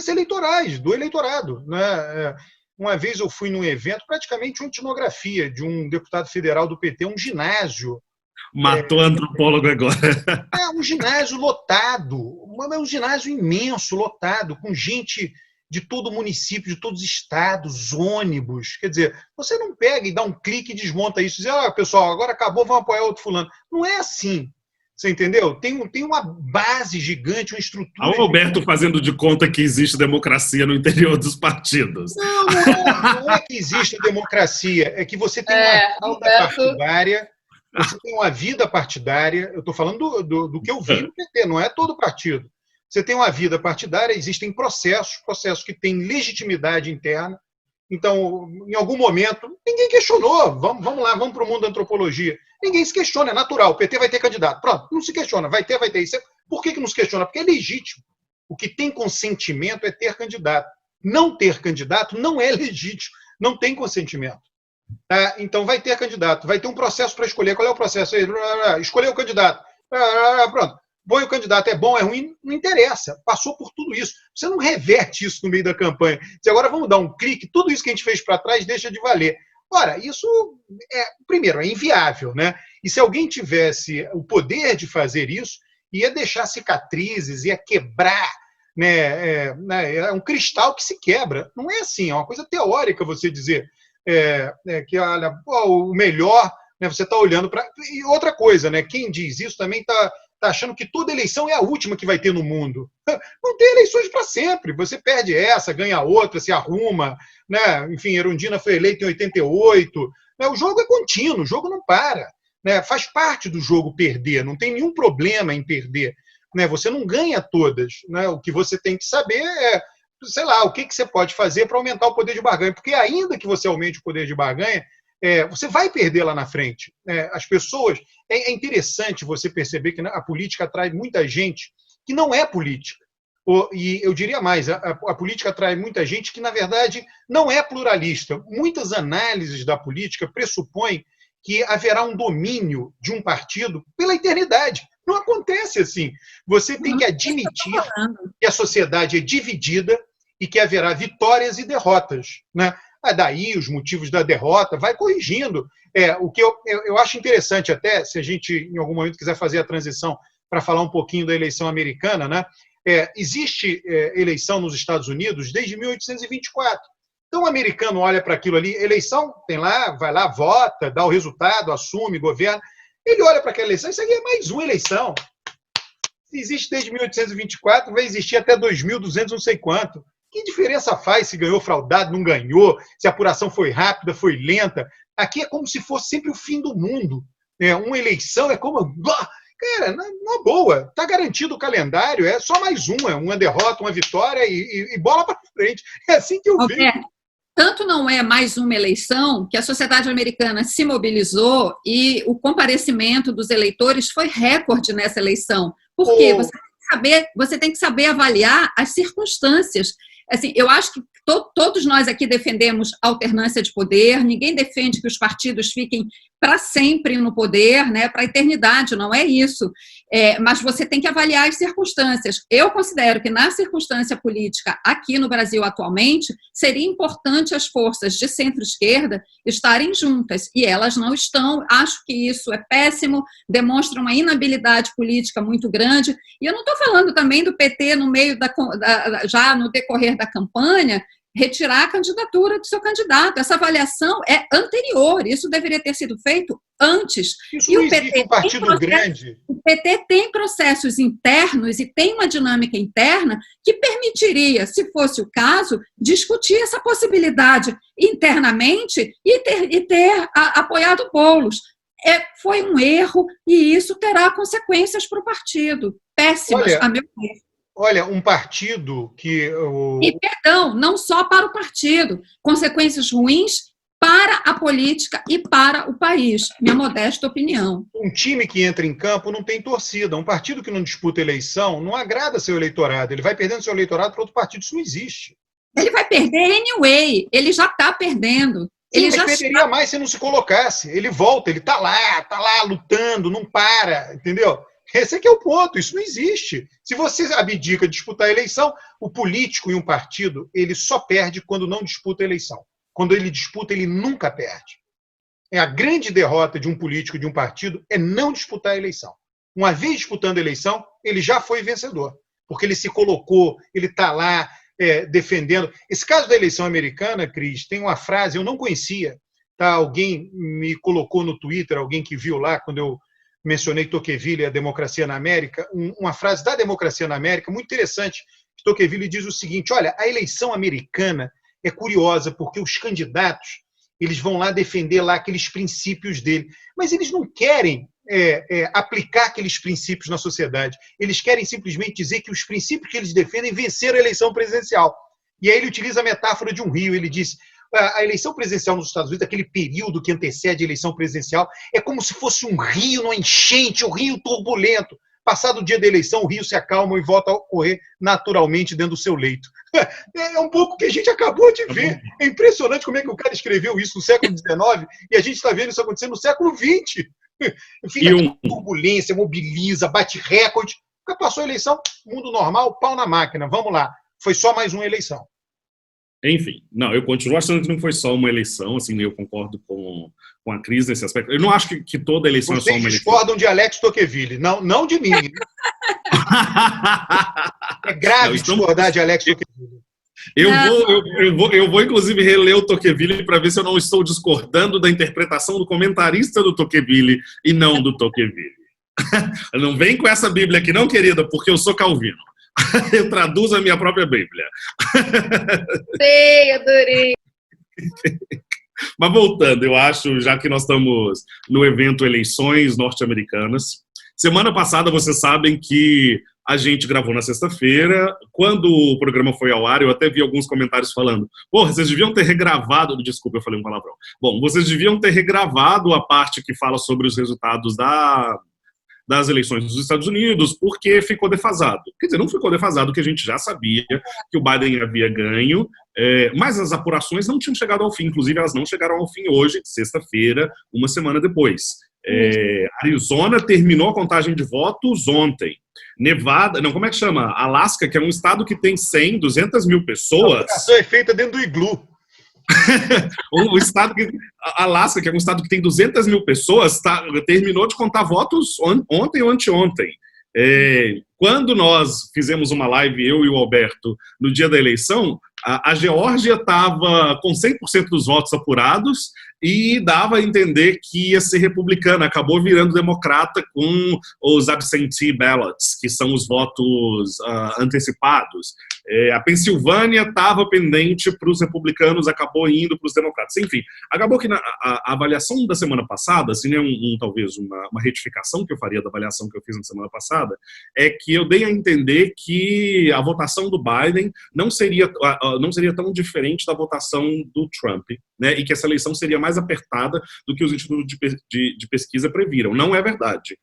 eleitorais, do eleitorado, né? Uma vez eu fui num evento, praticamente uma etnografia de um deputado federal do PT, um ginásio. Matou antropólogo agora. Um ginásio lotado, um ginásio imenso, lotado, com gente de todo o município, de todos os estados, ônibus. Quer dizer, você não pega e dá um clique e desmonta isso, e diz, pessoal, agora acabou, vamos apoiar outro fulano. Não é assim. Você entendeu? Tem uma base gigante, uma estrutura. Olha o Alberto fazendo de conta que existe democracia no interior dos partidos. Não é que existe democracia, é que você tem uma vida partidária. Você tem uma vida partidária, eu estou falando do que eu vi no PT, não é todo partido. Você tem uma vida partidária, existem processos que têm legitimidade interna. Então, em algum momento, ninguém questionou. Vamos lá, vamos para o mundo da antropologia. Ninguém se questiona, é natural. O PT vai ter candidato. Pronto, não se questiona, vai ter. Por que não se questiona? Porque é legítimo. O que tem consentimento é ter candidato. Não ter candidato não é legítimo, não tem consentimento. Tá? Então, vai ter candidato, vai ter um processo para escolher. Qual é o processo? Escolher o candidato. Pronto. Põe o candidato, é bom, é ruim, não interessa. Passou por tudo isso. Você não reverte isso no meio da campanha. Se agora vamos dar um clique, tudo isso que a gente fez para trás deixa de valer. Ora, isso, primeiro, é inviável, né? E se alguém tivesse o poder de fazer isso, ia deixar cicatrizes, ia quebrar, né? É um cristal que se quebra. Não é assim, é uma coisa teórica você dizer que, olha, o melhor, né, você está olhando para... E outra coisa, né? Quem diz isso também está achando que toda eleição é a última que vai ter no mundo. Não tem eleições para sempre. Você perde essa, ganha outra, se arruma. Né? Enfim, Erundina foi eleita em 88. Né? O jogo é contínuo, o jogo não para. Né? Faz parte do jogo perder, não tem nenhum problema em perder. Né? Você não ganha todas. Né? O que você tem que saber é, sei lá, o que você pode fazer para aumentar o poder de barganha. Porque ainda que você aumente o poder de barganha, você vai perder lá na frente. As pessoas... É interessante você perceber que a política atrai muita gente que não é política. E eu diria mais, a política atrai muita gente que, na verdade, não é pluralista. Muitas análises da política pressupõem que haverá um domínio de um partido pela eternidade. Não acontece assim. Você tem que admitir que a sociedade é dividida e que haverá vitórias e derrotas. Né? daí os motivos da derrota, vai corrigindo. O que eu acho interessante até, se a gente em algum momento quiser fazer a transição para falar um pouquinho da eleição americana, né? Existe eleição nos Estados Unidos desde 1824. Então o americano olha para aquilo ali, eleição, tem lá, vai lá, vota, dá o resultado, assume, governa. Ele olha para aquela eleição, isso aqui é mais uma eleição. Se existe desde 1824, vai existir até 2200, não sei quanto. Que diferença faz se ganhou fraudado, não ganhou, se a apuração foi rápida, foi lenta? Aqui é como se fosse sempre o fim do mundo. Uma eleição é como... Cara, na boa, está garantido o calendário, é só mais uma derrota, uma vitória e bola para frente. É assim que eu vejo. Tanto não é mais uma eleição que a sociedade americana se mobilizou e o comparecimento dos eleitores foi recorde nessa eleição. Por quê? Você tem que saber avaliar as circunstâncias. Assim, eu acho que todos nós aqui defendemos alternância de poder, ninguém defende que os partidos fiquem para sempre no poder, né, para a eternidade, não é isso. Mas você tem que avaliar as circunstâncias. Eu considero que na circunstância política aqui no Brasil atualmente, seria importante as forças de centro-esquerda estarem juntas, e elas não estão. Acho que isso é péssimo, demonstra uma inabilidade política muito grande, e eu não estou falando também do PT no meio já no decorrer da campanha, retirar a candidatura do seu candidato. Essa avaliação é anterior, isso deveria ter sido feito antes. Isso não existe um partido grande. O PT tem processos internos e tem uma dinâmica interna que permitiria, se fosse o caso, discutir essa possibilidade internamente e ter apoiado Boulos. Foi um erro e isso terá consequências para o partido, péssimas, a meu ver. Olha, um partido que... E, perdão, não só para o partido, consequências ruins para a política e para o país, minha modesta opinião. Um time que entra em campo não tem torcida. Um partido que não disputa eleição não agrada seu eleitorado. Ele vai perdendo seu eleitorado para outro partido. Isso não existe. Ele vai perder anyway. Ele já está perdendo. Ele já perderia mais se não se colocasse. Ele volta, ele está lá lutando, não para, entendeu? Esse é que é o ponto, isso não existe. Se você abdica de disputar a eleição, o político e um partido, ele só perde quando não disputa a eleição. Quando ele disputa, ele nunca perde. A grande derrota de um político e de um partido é não disputar a eleição. Uma vez disputando a eleição, ele já foi vencedor, porque ele se colocou, ele está lá defendendo. Esse caso da eleição americana, Cris, tem uma frase, eu não conhecia, tá? Alguém me colocou no Twitter, alguém que viu lá, quando eu mencionei Tocqueville e a democracia na América, uma frase da democracia na América, muito interessante, que Tocqueville diz o seguinte: olha, a eleição americana é curiosa, porque os candidatos, eles vão lá defender lá aqueles princípios dele, mas eles não querem aplicar aqueles princípios na sociedade, eles querem simplesmente dizer que os princípios que eles defendem venceram a eleição presidencial. E aí ele utiliza a metáfora de um rio, ele diz: a eleição presidencial nos Estados Unidos, aquele período que antecede a eleição presidencial, é como se fosse um rio numa enchente, um rio turbulento. Passado o dia da eleição, o rio se acalma e volta a correr naturalmente dentro do seu leito. É um pouco o que a gente acabou de ver. É impressionante como é que o cara escreveu isso no século XIX e a gente está vendo isso acontecer no século XX. Enfim, turbulência, mobiliza, bate recorde. Passou a eleição, mundo normal, pau na máquina. Vamos lá. Foi só mais uma eleição. Enfim, não, eu continuo achando que não foi só uma eleição, assim, eu concordo com a Cris nesse aspecto. Eu não acho que toda eleição é só uma eleição. Vocês discordam de Alex Tocqueville, não de mim. É grave discordar de Alex Tocqueville. Eu vou, inclusive, reler o Tocqueville para ver se eu não estou discordando da interpretação do comentarista do Tocqueville e não do Tocqueville. Não vem com essa Bíblia aqui não, querida, porque eu sou calvino. Eu traduzo a minha própria Bíblia. Sei, adorei. Mas voltando, eu acho, já que nós estamos no evento Eleições Norte-Americanas, semana passada vocês sabem que a gente gravou na sexta-feira. Quando o programa foi ao ar, eu até vi alguns comentários falando: porra, vocês deviam ter regravado... Desculpa, eu falei um palavrão. Bom, vocês deviam ter regravado a parte que fala sobre os resultados das eleições dos Estados Unidos, porque ficou defasado. Quer dizer, não ficou defasado, que a gente já sabia que o Biden havia ganho, mas as apurações não tinham chegado ao fim. Inclusive, elas não chegaram ao fim hoje, sexta-feira, uma semana depois. Arizona terminou a contagem de votos ontem. Nevada, não, como é que chama? Alasca, que é um estado que tem 100, 200 mil pessoas. A votação é feita dentro do iglu. O estado que... Alasca, que é um estado que tem 200 mil pessoas, terminou de contar votos ontem ou anteontem. Quando nós fizemos uma live, eu e o Alberto, no dia da eleição, a Geórgia estava com 100% dos votos apurados e dava a entender que ia ser republicana. Acabou virando democrata com os absentee ballots, que são os votos antecipados. A Pensilvânia estava pendente para os republicanos, acabou indo para os democratas. Enfim, acabou que a avaliação da semana passada, assim, talvez uma retificação que eu faria da avaliação que eu fiz na semana passada, é que eu dei a entender que a votação do Biden não seria tão diferente da votação do Trump, né, e que essa eleição seria mais apertada do que os institutos de pesquisa previram. Não é verdade.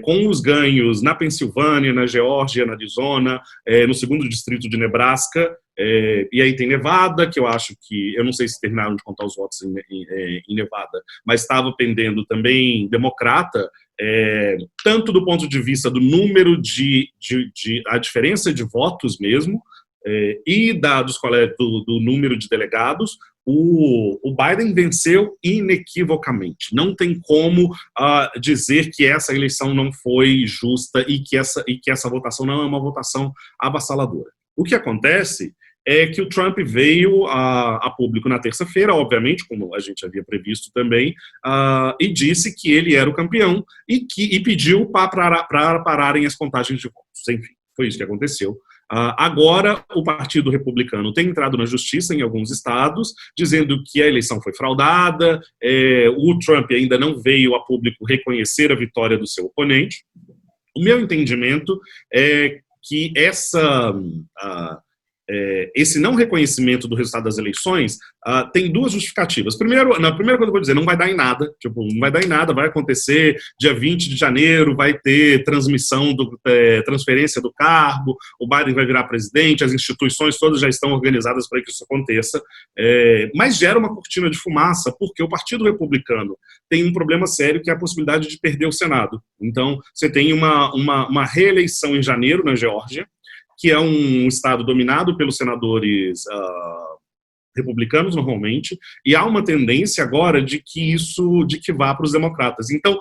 Com os ganhos na Pensilvânia, na Geórgia, na Arizona, no segundo distrito de Nebraska, e aí tem Nevada, que eu acho que, eu não sei se terminaram de contar os votos em Nevada, mas estava pendendo também democrata, tanto do ponto de vista do número a diferença de votos mesmo, e do número de delegados. O Biden venceu inequivocamente. Não tem como dizer que essa eleição não foi justa e que essa votação não é uma votação avassaladora. O que acontece é que o Trump veio a público na terça-feira, obviamente, como a gente havia previsto também, e disse que ele era o campeão e pediu para pararem as contagens de votos. Enfim, foi isso que aconteceu. Agora, o Partido Republicano tem entrado na justiça em alguns estados, dizendo que a eleição foi fraudada, o Trump ainda não veio a público reconhecer a vitória do seu oponente. O meu entendimento é que esse não reconhecimento do resultado das eleições tem duas justificativas. Na primeira coisa que eu vou dizer, não vai dar em nada. Não vai dar em nada, vai acontecer dia 20 de janeiro, vai ter transferência do cargo, o Biden vai virar presidente, as instituições todas já estão organizadas para que isso aconteça. Mas gera uma cortina de fumaça, porque o Partido Republicano tem um problema sério, que é a possibilidade de perder o Senado. Então, você tem uma reeleição em janeiro na Geórgia, que é um estado dominado pelos senadores republicanos, normalmente, e há uma tendência agora de que vá para os democratas. Então,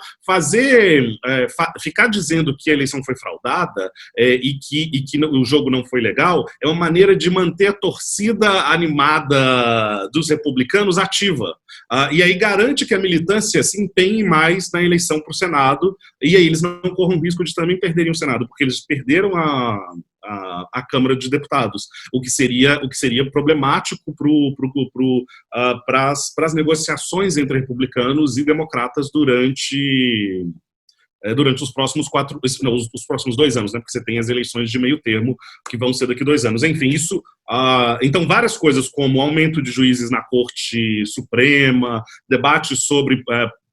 ficar dizendo que a eleição foi fraudada e que o jogo não foi legal é uma maneira de manter a torcida animada dos republicanos ativa. E aí garante que a militância se empenhe mais na eleição para o Senado, e aí eles não corram o risco de também perderem o Senado, porque eles perderam a Câmara de Deputados, o que seria problemático para as negociações entre republicanos e democratas durante os próximos 2 anos, né? Porque você tem as eleições de meio termo que vão ser daqui 2 anos. Enfim, então várias coisas como aumento de juízes na Corte Suprema, debates sobre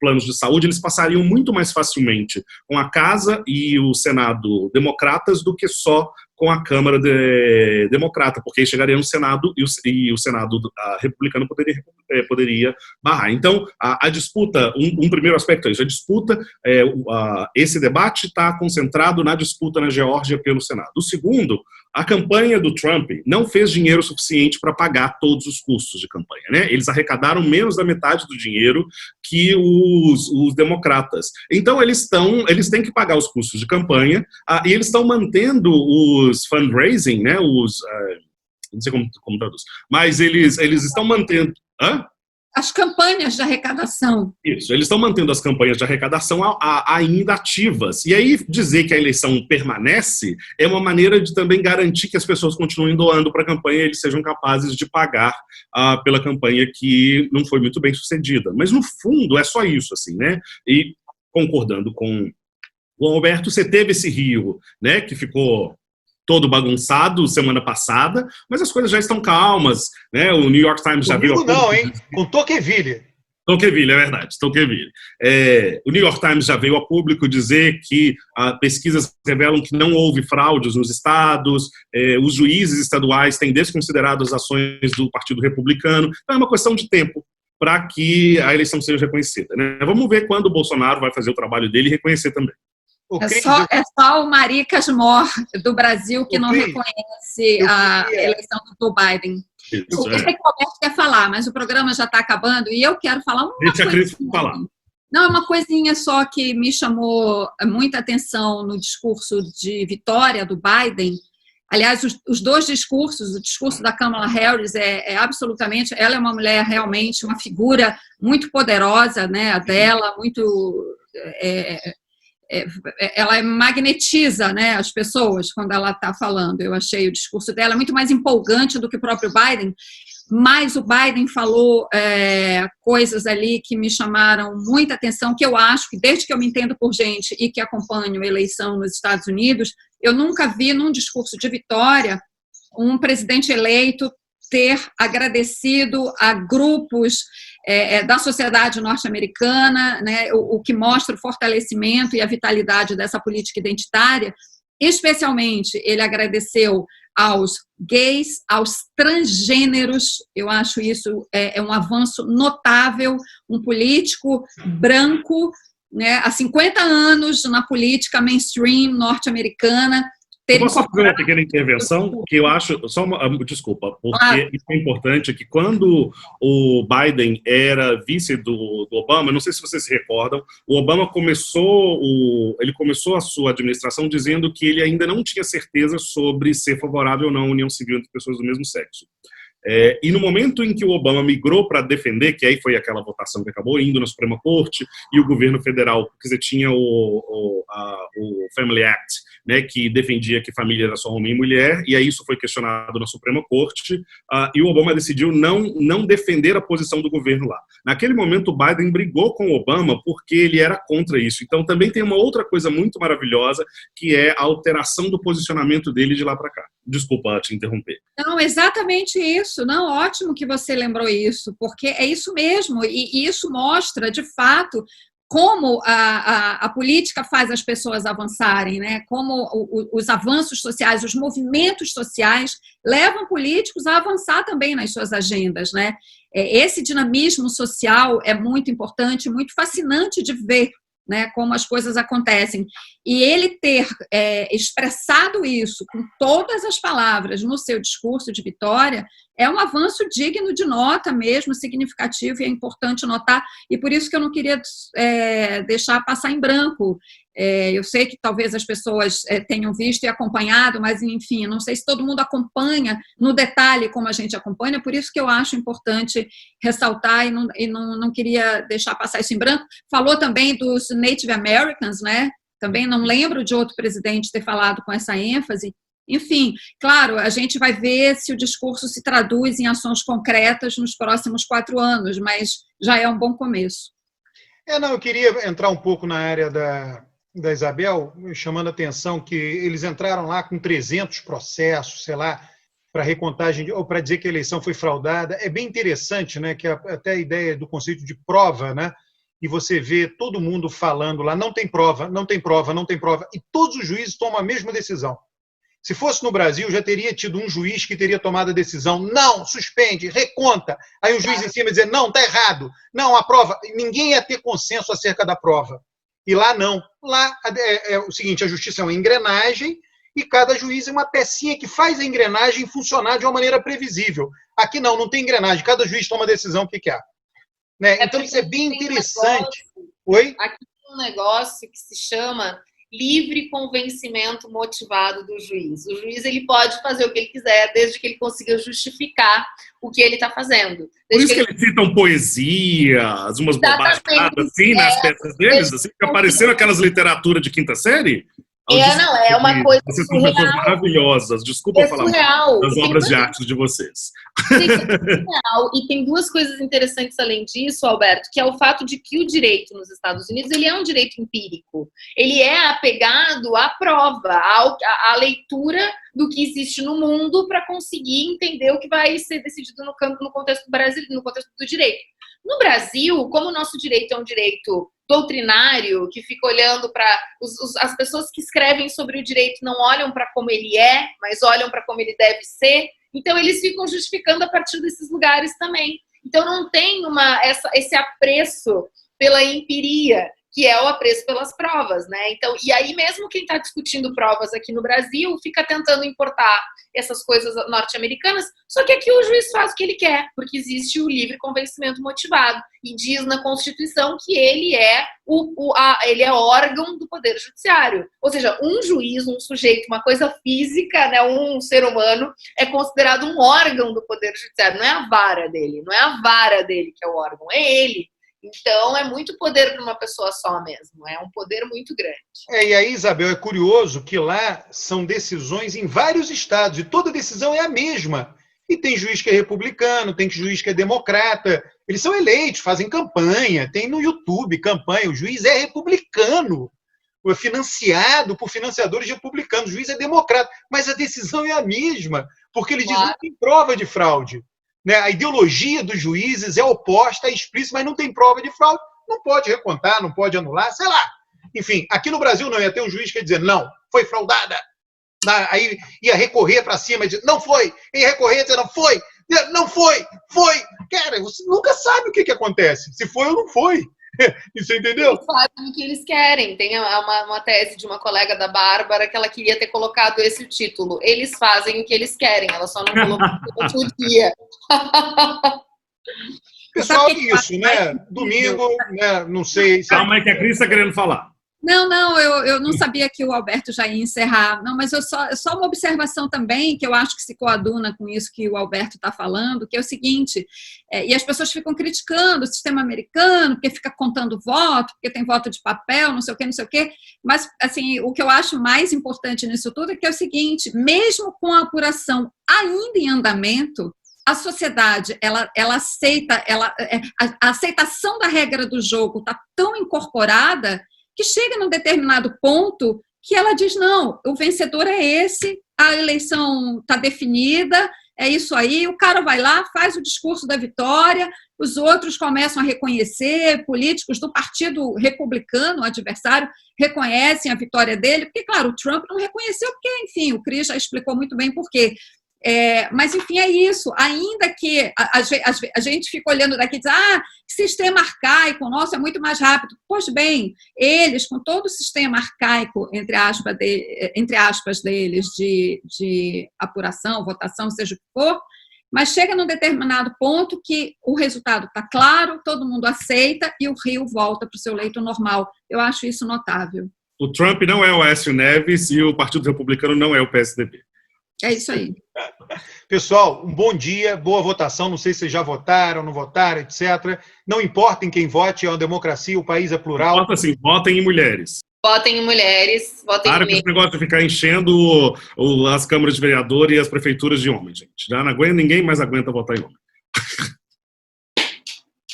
planos de saúde, eles passariam muito mais facilmente com a Casa e o Senado democratas do que só com a Câmara democrata, porque aí chegaria no Senado e o Senado republicano poderia barrar. Então, a disputa, um primeiro aspecto é isso, a disputa, esse debate está concentrado na disputa na Geórgia pelo Senado. O segundo, a campanha do Trump não fez dinheiro suficiente para pagar todos os custos de campanha, né? Eles arrecadaram menos da metade do dinheiro que os democratas. Então, eles têm que pagar os custos de campanha e eles estão mantendo os fundraising, né? Não sei como traduz, mas eles estão mantendo... As campanhas de arrecadação. Isso, eles estão mantendo as campanhas de arrecadação ainda ativas. E aí dizer que a eleição permanece é uma maneira de também garantir que as pessoas continuem doando para a campanha e eles sejam capazes de pagar pela campanha que não foi muito bem sucedida. Mas, no fundo, é só isso, assim, né? E, concordando com o Alberto, você teve esse Rio, né, que ficou todo bagunçado semana passada, mas as coisas já estão calmas, né? O New York Times já viu... Não, hein? Com Tocqueville. Tocqueville, é verdade, Tocqueville. O New York Times já veio a público dizer que pesquisas revelam que não houve fraudes nos estados, os juízes estaduais têm desconsiderado as ações do Partido Republicano, então é uma questão de tempo para que a eleição seja reconhecida, né? Vamos ver quando o Bolsonaro vai fazer o trabalho dele e reconhecer também. É só o Maricas Mor do Brasil que não reconhece a eleição do Biden. Eu sei que o Alberto quer falar, mas o programa já está acabando e eu quero falar uma Deixa a Cris falar. Não, é uma coisinha só que me chamou muita atenção no discurso de vitória do Biden. Aliás, os dois discursos, o discurso da Kamala Harris absolutamente, ela é uma mulher realmente, uma figura muito poderosa, né, a dela, muito... ela magnetiza, né, as pessoas quando ela está falando. Eu achei o discurso dela muito mais empolgante do que o próprio Biden, mas o Biden falou coisas ali que me chamaram muita atenção, que eu acho que desde que eu me entendo por gente e que acompanho a eleição nos Estados Unidos, eu nunca vi num discurso de vitória um presidente eleito ter agradecido a grupos da sociedade norte-americana, né, o que mostra o fortalecimento e a vitalidade dessa política identitária. Especialmente, ele agradeceu aos gays, aos transgêneros. Eu acho isso um avanço notável, um político branco, né, há 50 anos na política mainstream norte-americana. Eu posso fazer uma pequena intervenção? Que eu acho, desculpa, porque isso é importante, que quando o Biden era vice do Obama, não sei se vocês se recordam, o Obama começou a sua administração dizendo que ele ainda não tinha certeza sobre ser favorável ou não à união civil entre pessoas do mesmo sexo. E no momento em que o Obama migrou para defender, que aí foi aquela votação que acabou indo na Suprema Corte, e o governo federal, quer dizer, tinha o Family Act, né, que defendia que família era só homem e mulher, e aí isso foi questionado na Suprema Corte, e o Obama decidiu não defender a posição do governo lá. Naquele momento, o Biden brigou com o Obama porque ele era contra isso. Então, também tem uma outra coisa muito maravilhosa, que é a alteração do posicionamento dele de lá para cá. Desculpa te interromper. Não, exatamente isso. Não, ótimo que você lembrou isso, porque é isso mesmo, e isso mostra, de fato, como a política faz as pessoas avançarem, né? Como os avanços sociais, os movimentos sociais levam políticos a avançar também nas suas agendas, né? Esse dinamismo social é muito importante, muito fascinante de ver, né, como as coisas acontecem. E ele ter expressado isso com todas as palavras no seu discurso de vitória é um avanço digno de nota mesmo, significativo, e é importante notar, e por isso que eu não queria deixar passar em branco. Eu sei que talvez as pessoas tenham visto e acompanhado, mas, enfim, não sei se todo mundo acompanha no detalhe como a gente acompanha, por isso que eu acho importante ressaltar e não queria deixar passar isso em branco. Falou também dos Native Americans, né? Também não lembro de outro presidente ter falado com essa ênfase. Enfim, claro, a gente vai ver se o discurso se traduz em ações concretas nos próximos 4 anos, mas já é um bom começo. Eu queria entrar um pouco na área da Isabel, chamando a atenção que eles entraram lá com 300 processos, sei lá, para recontagem, ou para dizer que a eleição foi fraudada. É bem interessante, né, que até a ideia do conceito de prova, né, e você vê todo mundo falando lá, não tem prova, não tem prova, não tem prova, e todos os juízes tomam a mesma decisão. Se fosse no Brasil, já teria tido um juiz que teria tomado a decisão, não, suspende, reconta. Aí um juiz em cima dizer, não, está errado, não, a prova. Ninguém ia ter consenso acerca da prova. E lá não. Lá é o seguinte, a justiça é uma engrenagem e cada juiz é uma pecinha que faz a engrenagem funcionar de uma maneira previsível. Aqui não tem engrenagem, cada juiz toma a decisão que quer. Né? Então isso é bem interessante. Oi? Aqui tem um negócio que se chama livre convencimento motivado do juiz. O juiz ele pode fazer o que ele quiser, desde que ele consiga justificar o que ele está fazendo. Por isso que eles citam poesias, umas bobagens assim nas peças deles, assim, fica parecendo aquelas literaturas de quinta série. É uma coisa Vocês são pessoas maravilhosas. Desculpa falar das obras de arte de vocês. Surreal. E tem 2 coisas interessantes além disso, Alberto, que é o fato de que o direito nos Estados Unidos ele é um direito empírico. Ele é apegado à prova, à leitura do que existe no mundo para conseguir entender o que vai ser decidido no contexto brasileiro, no contexto do direito. No Brasil, como o nosso direito é um direito doutrinário, que fica olhando para... As pessoas que escrevem sobre o direito não olham para como ele é, mas olham para como ele deve ser, então eles ficam justificando a partir desses lugares também. Então não tem esse apreço pela empiria, que é o apreço pelas provas, né? Então, e aí mesmo quem está discutindo provas aqui no Brasil fica tentando importar essas coisas norte-americanas, só que aqui o juiz faz o que ele quer, porque existe o livre convencimento motivado, e diz na Constituição que ele é ele é órgão do Poder Judiciário. Ou seja, um juiz, um sujeito, uma coisa física, né, um ser humano, é considerado um órgão do Poder Judiciário, não é a vara dele, não é a vara dele que é o órgão, é ele. Então, é muito poder para uma pessoa só mesmo, é um poder muito grande. E aí, Isabel, é curioso que lá são decisões em vários estados, e toda decisão é a mesma. E tem juiz que é republicano, tem juiz que é democrata, eles são eleitos, fazem campanha, tem no YouTube campanha, o juiz é republicano, é financiado por financiadores republicanos, o juiz é democrata, mas a decisão é a mesma, porque ele diz que não tem prova de fraude. Né? A ideologia dos juízes é oposta, é explícita, mas não tem prova de fraude, não pode recontar, não pode anular, sei lá. Enfim, aqui no Brasil não ia ter um juiz que ia dizer, não, foi fraudada. Aí ia recorrer para cima e dizer, não foi. Ia recorrer e dizer, não foi. Não foi. Foi. Cara, você nunca sabe o que acontece. Se foi ou não foi. Isso, entendeu? Eles fazem o que eles querem. Tem uma tese de uma colega da Bárbara que ela queria ter colocado esse título. Eles fazem o que eles querem. Ela só não colocou o dia. Pessoal, isso, né? Domingo, né? Não sei. Calma aí que a Cris está querendo falar. Não, eu não sabia que o Alberto já ia encerrar. Não, mas só uma observação também, que eu acho que se coaduna com isso que o Alberto está falando, que é o seguinte, e as pessoas ficam criticando o sistema americano, porque fica contando voto, porque tem voto de papel, não sei o quê, mas, assim, o que eu acho mais importante nisso tudo é que é o seguinte, mesmo com a apuração ainda em andamento, a sociedade, ela aceita, a aceitação da regra do jogo está tão incorporada que chega num determinado ponto que ela diz, não, o vencedor é esse, a eleição está definida, é isso aí, o cara vai lá, faz o discurso da vitória, os outros começam a reconhecer, políticos do Partido Republicano, o adversário, reconhecem a vitória dele, porque, claro, o Trump não reconheceu, porque, enfim, o Chris já explicou muito bem por quê. Mas, enfim, é isso. Ainda que a gente fica olhando daqui e diz, que sistema arcaico, nossa, é muito mais rápido. Pois bem, eles, com todo o sistema arcaico, entre aspas deles, de apuração, votação, seja o que for, mas chega num determinado ponto que o resultado está claro, todo mundo aceita e o Rio volta para o seu leito normal. Eu acho isso notável. O Trump não é o Aécio Neves e o Partido Republicano não é o PSDB. É isso aí. Pessoal, um bom dia, boa votação. Não sei se vocês já votaram, não votaram, etc. Não importa em quem vote, é uma democracia, o país é plural. Importa sim, votem em mulheres. Votem em mulheres, votem Para em com esse negócio de ficar enchendo as câmaras de vereador e as prefeituras de homens, gente. Já não aguenta, ninguém mais aguenta votar em homem.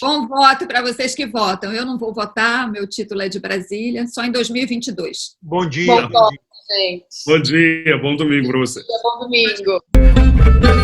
Bom voto para vocês que votam. Eu não vou votar, meu título é de Brasília, só em 2022. Bom dia. Bom voto, gente. Bom dia, bom domingo para você. Bom domingo.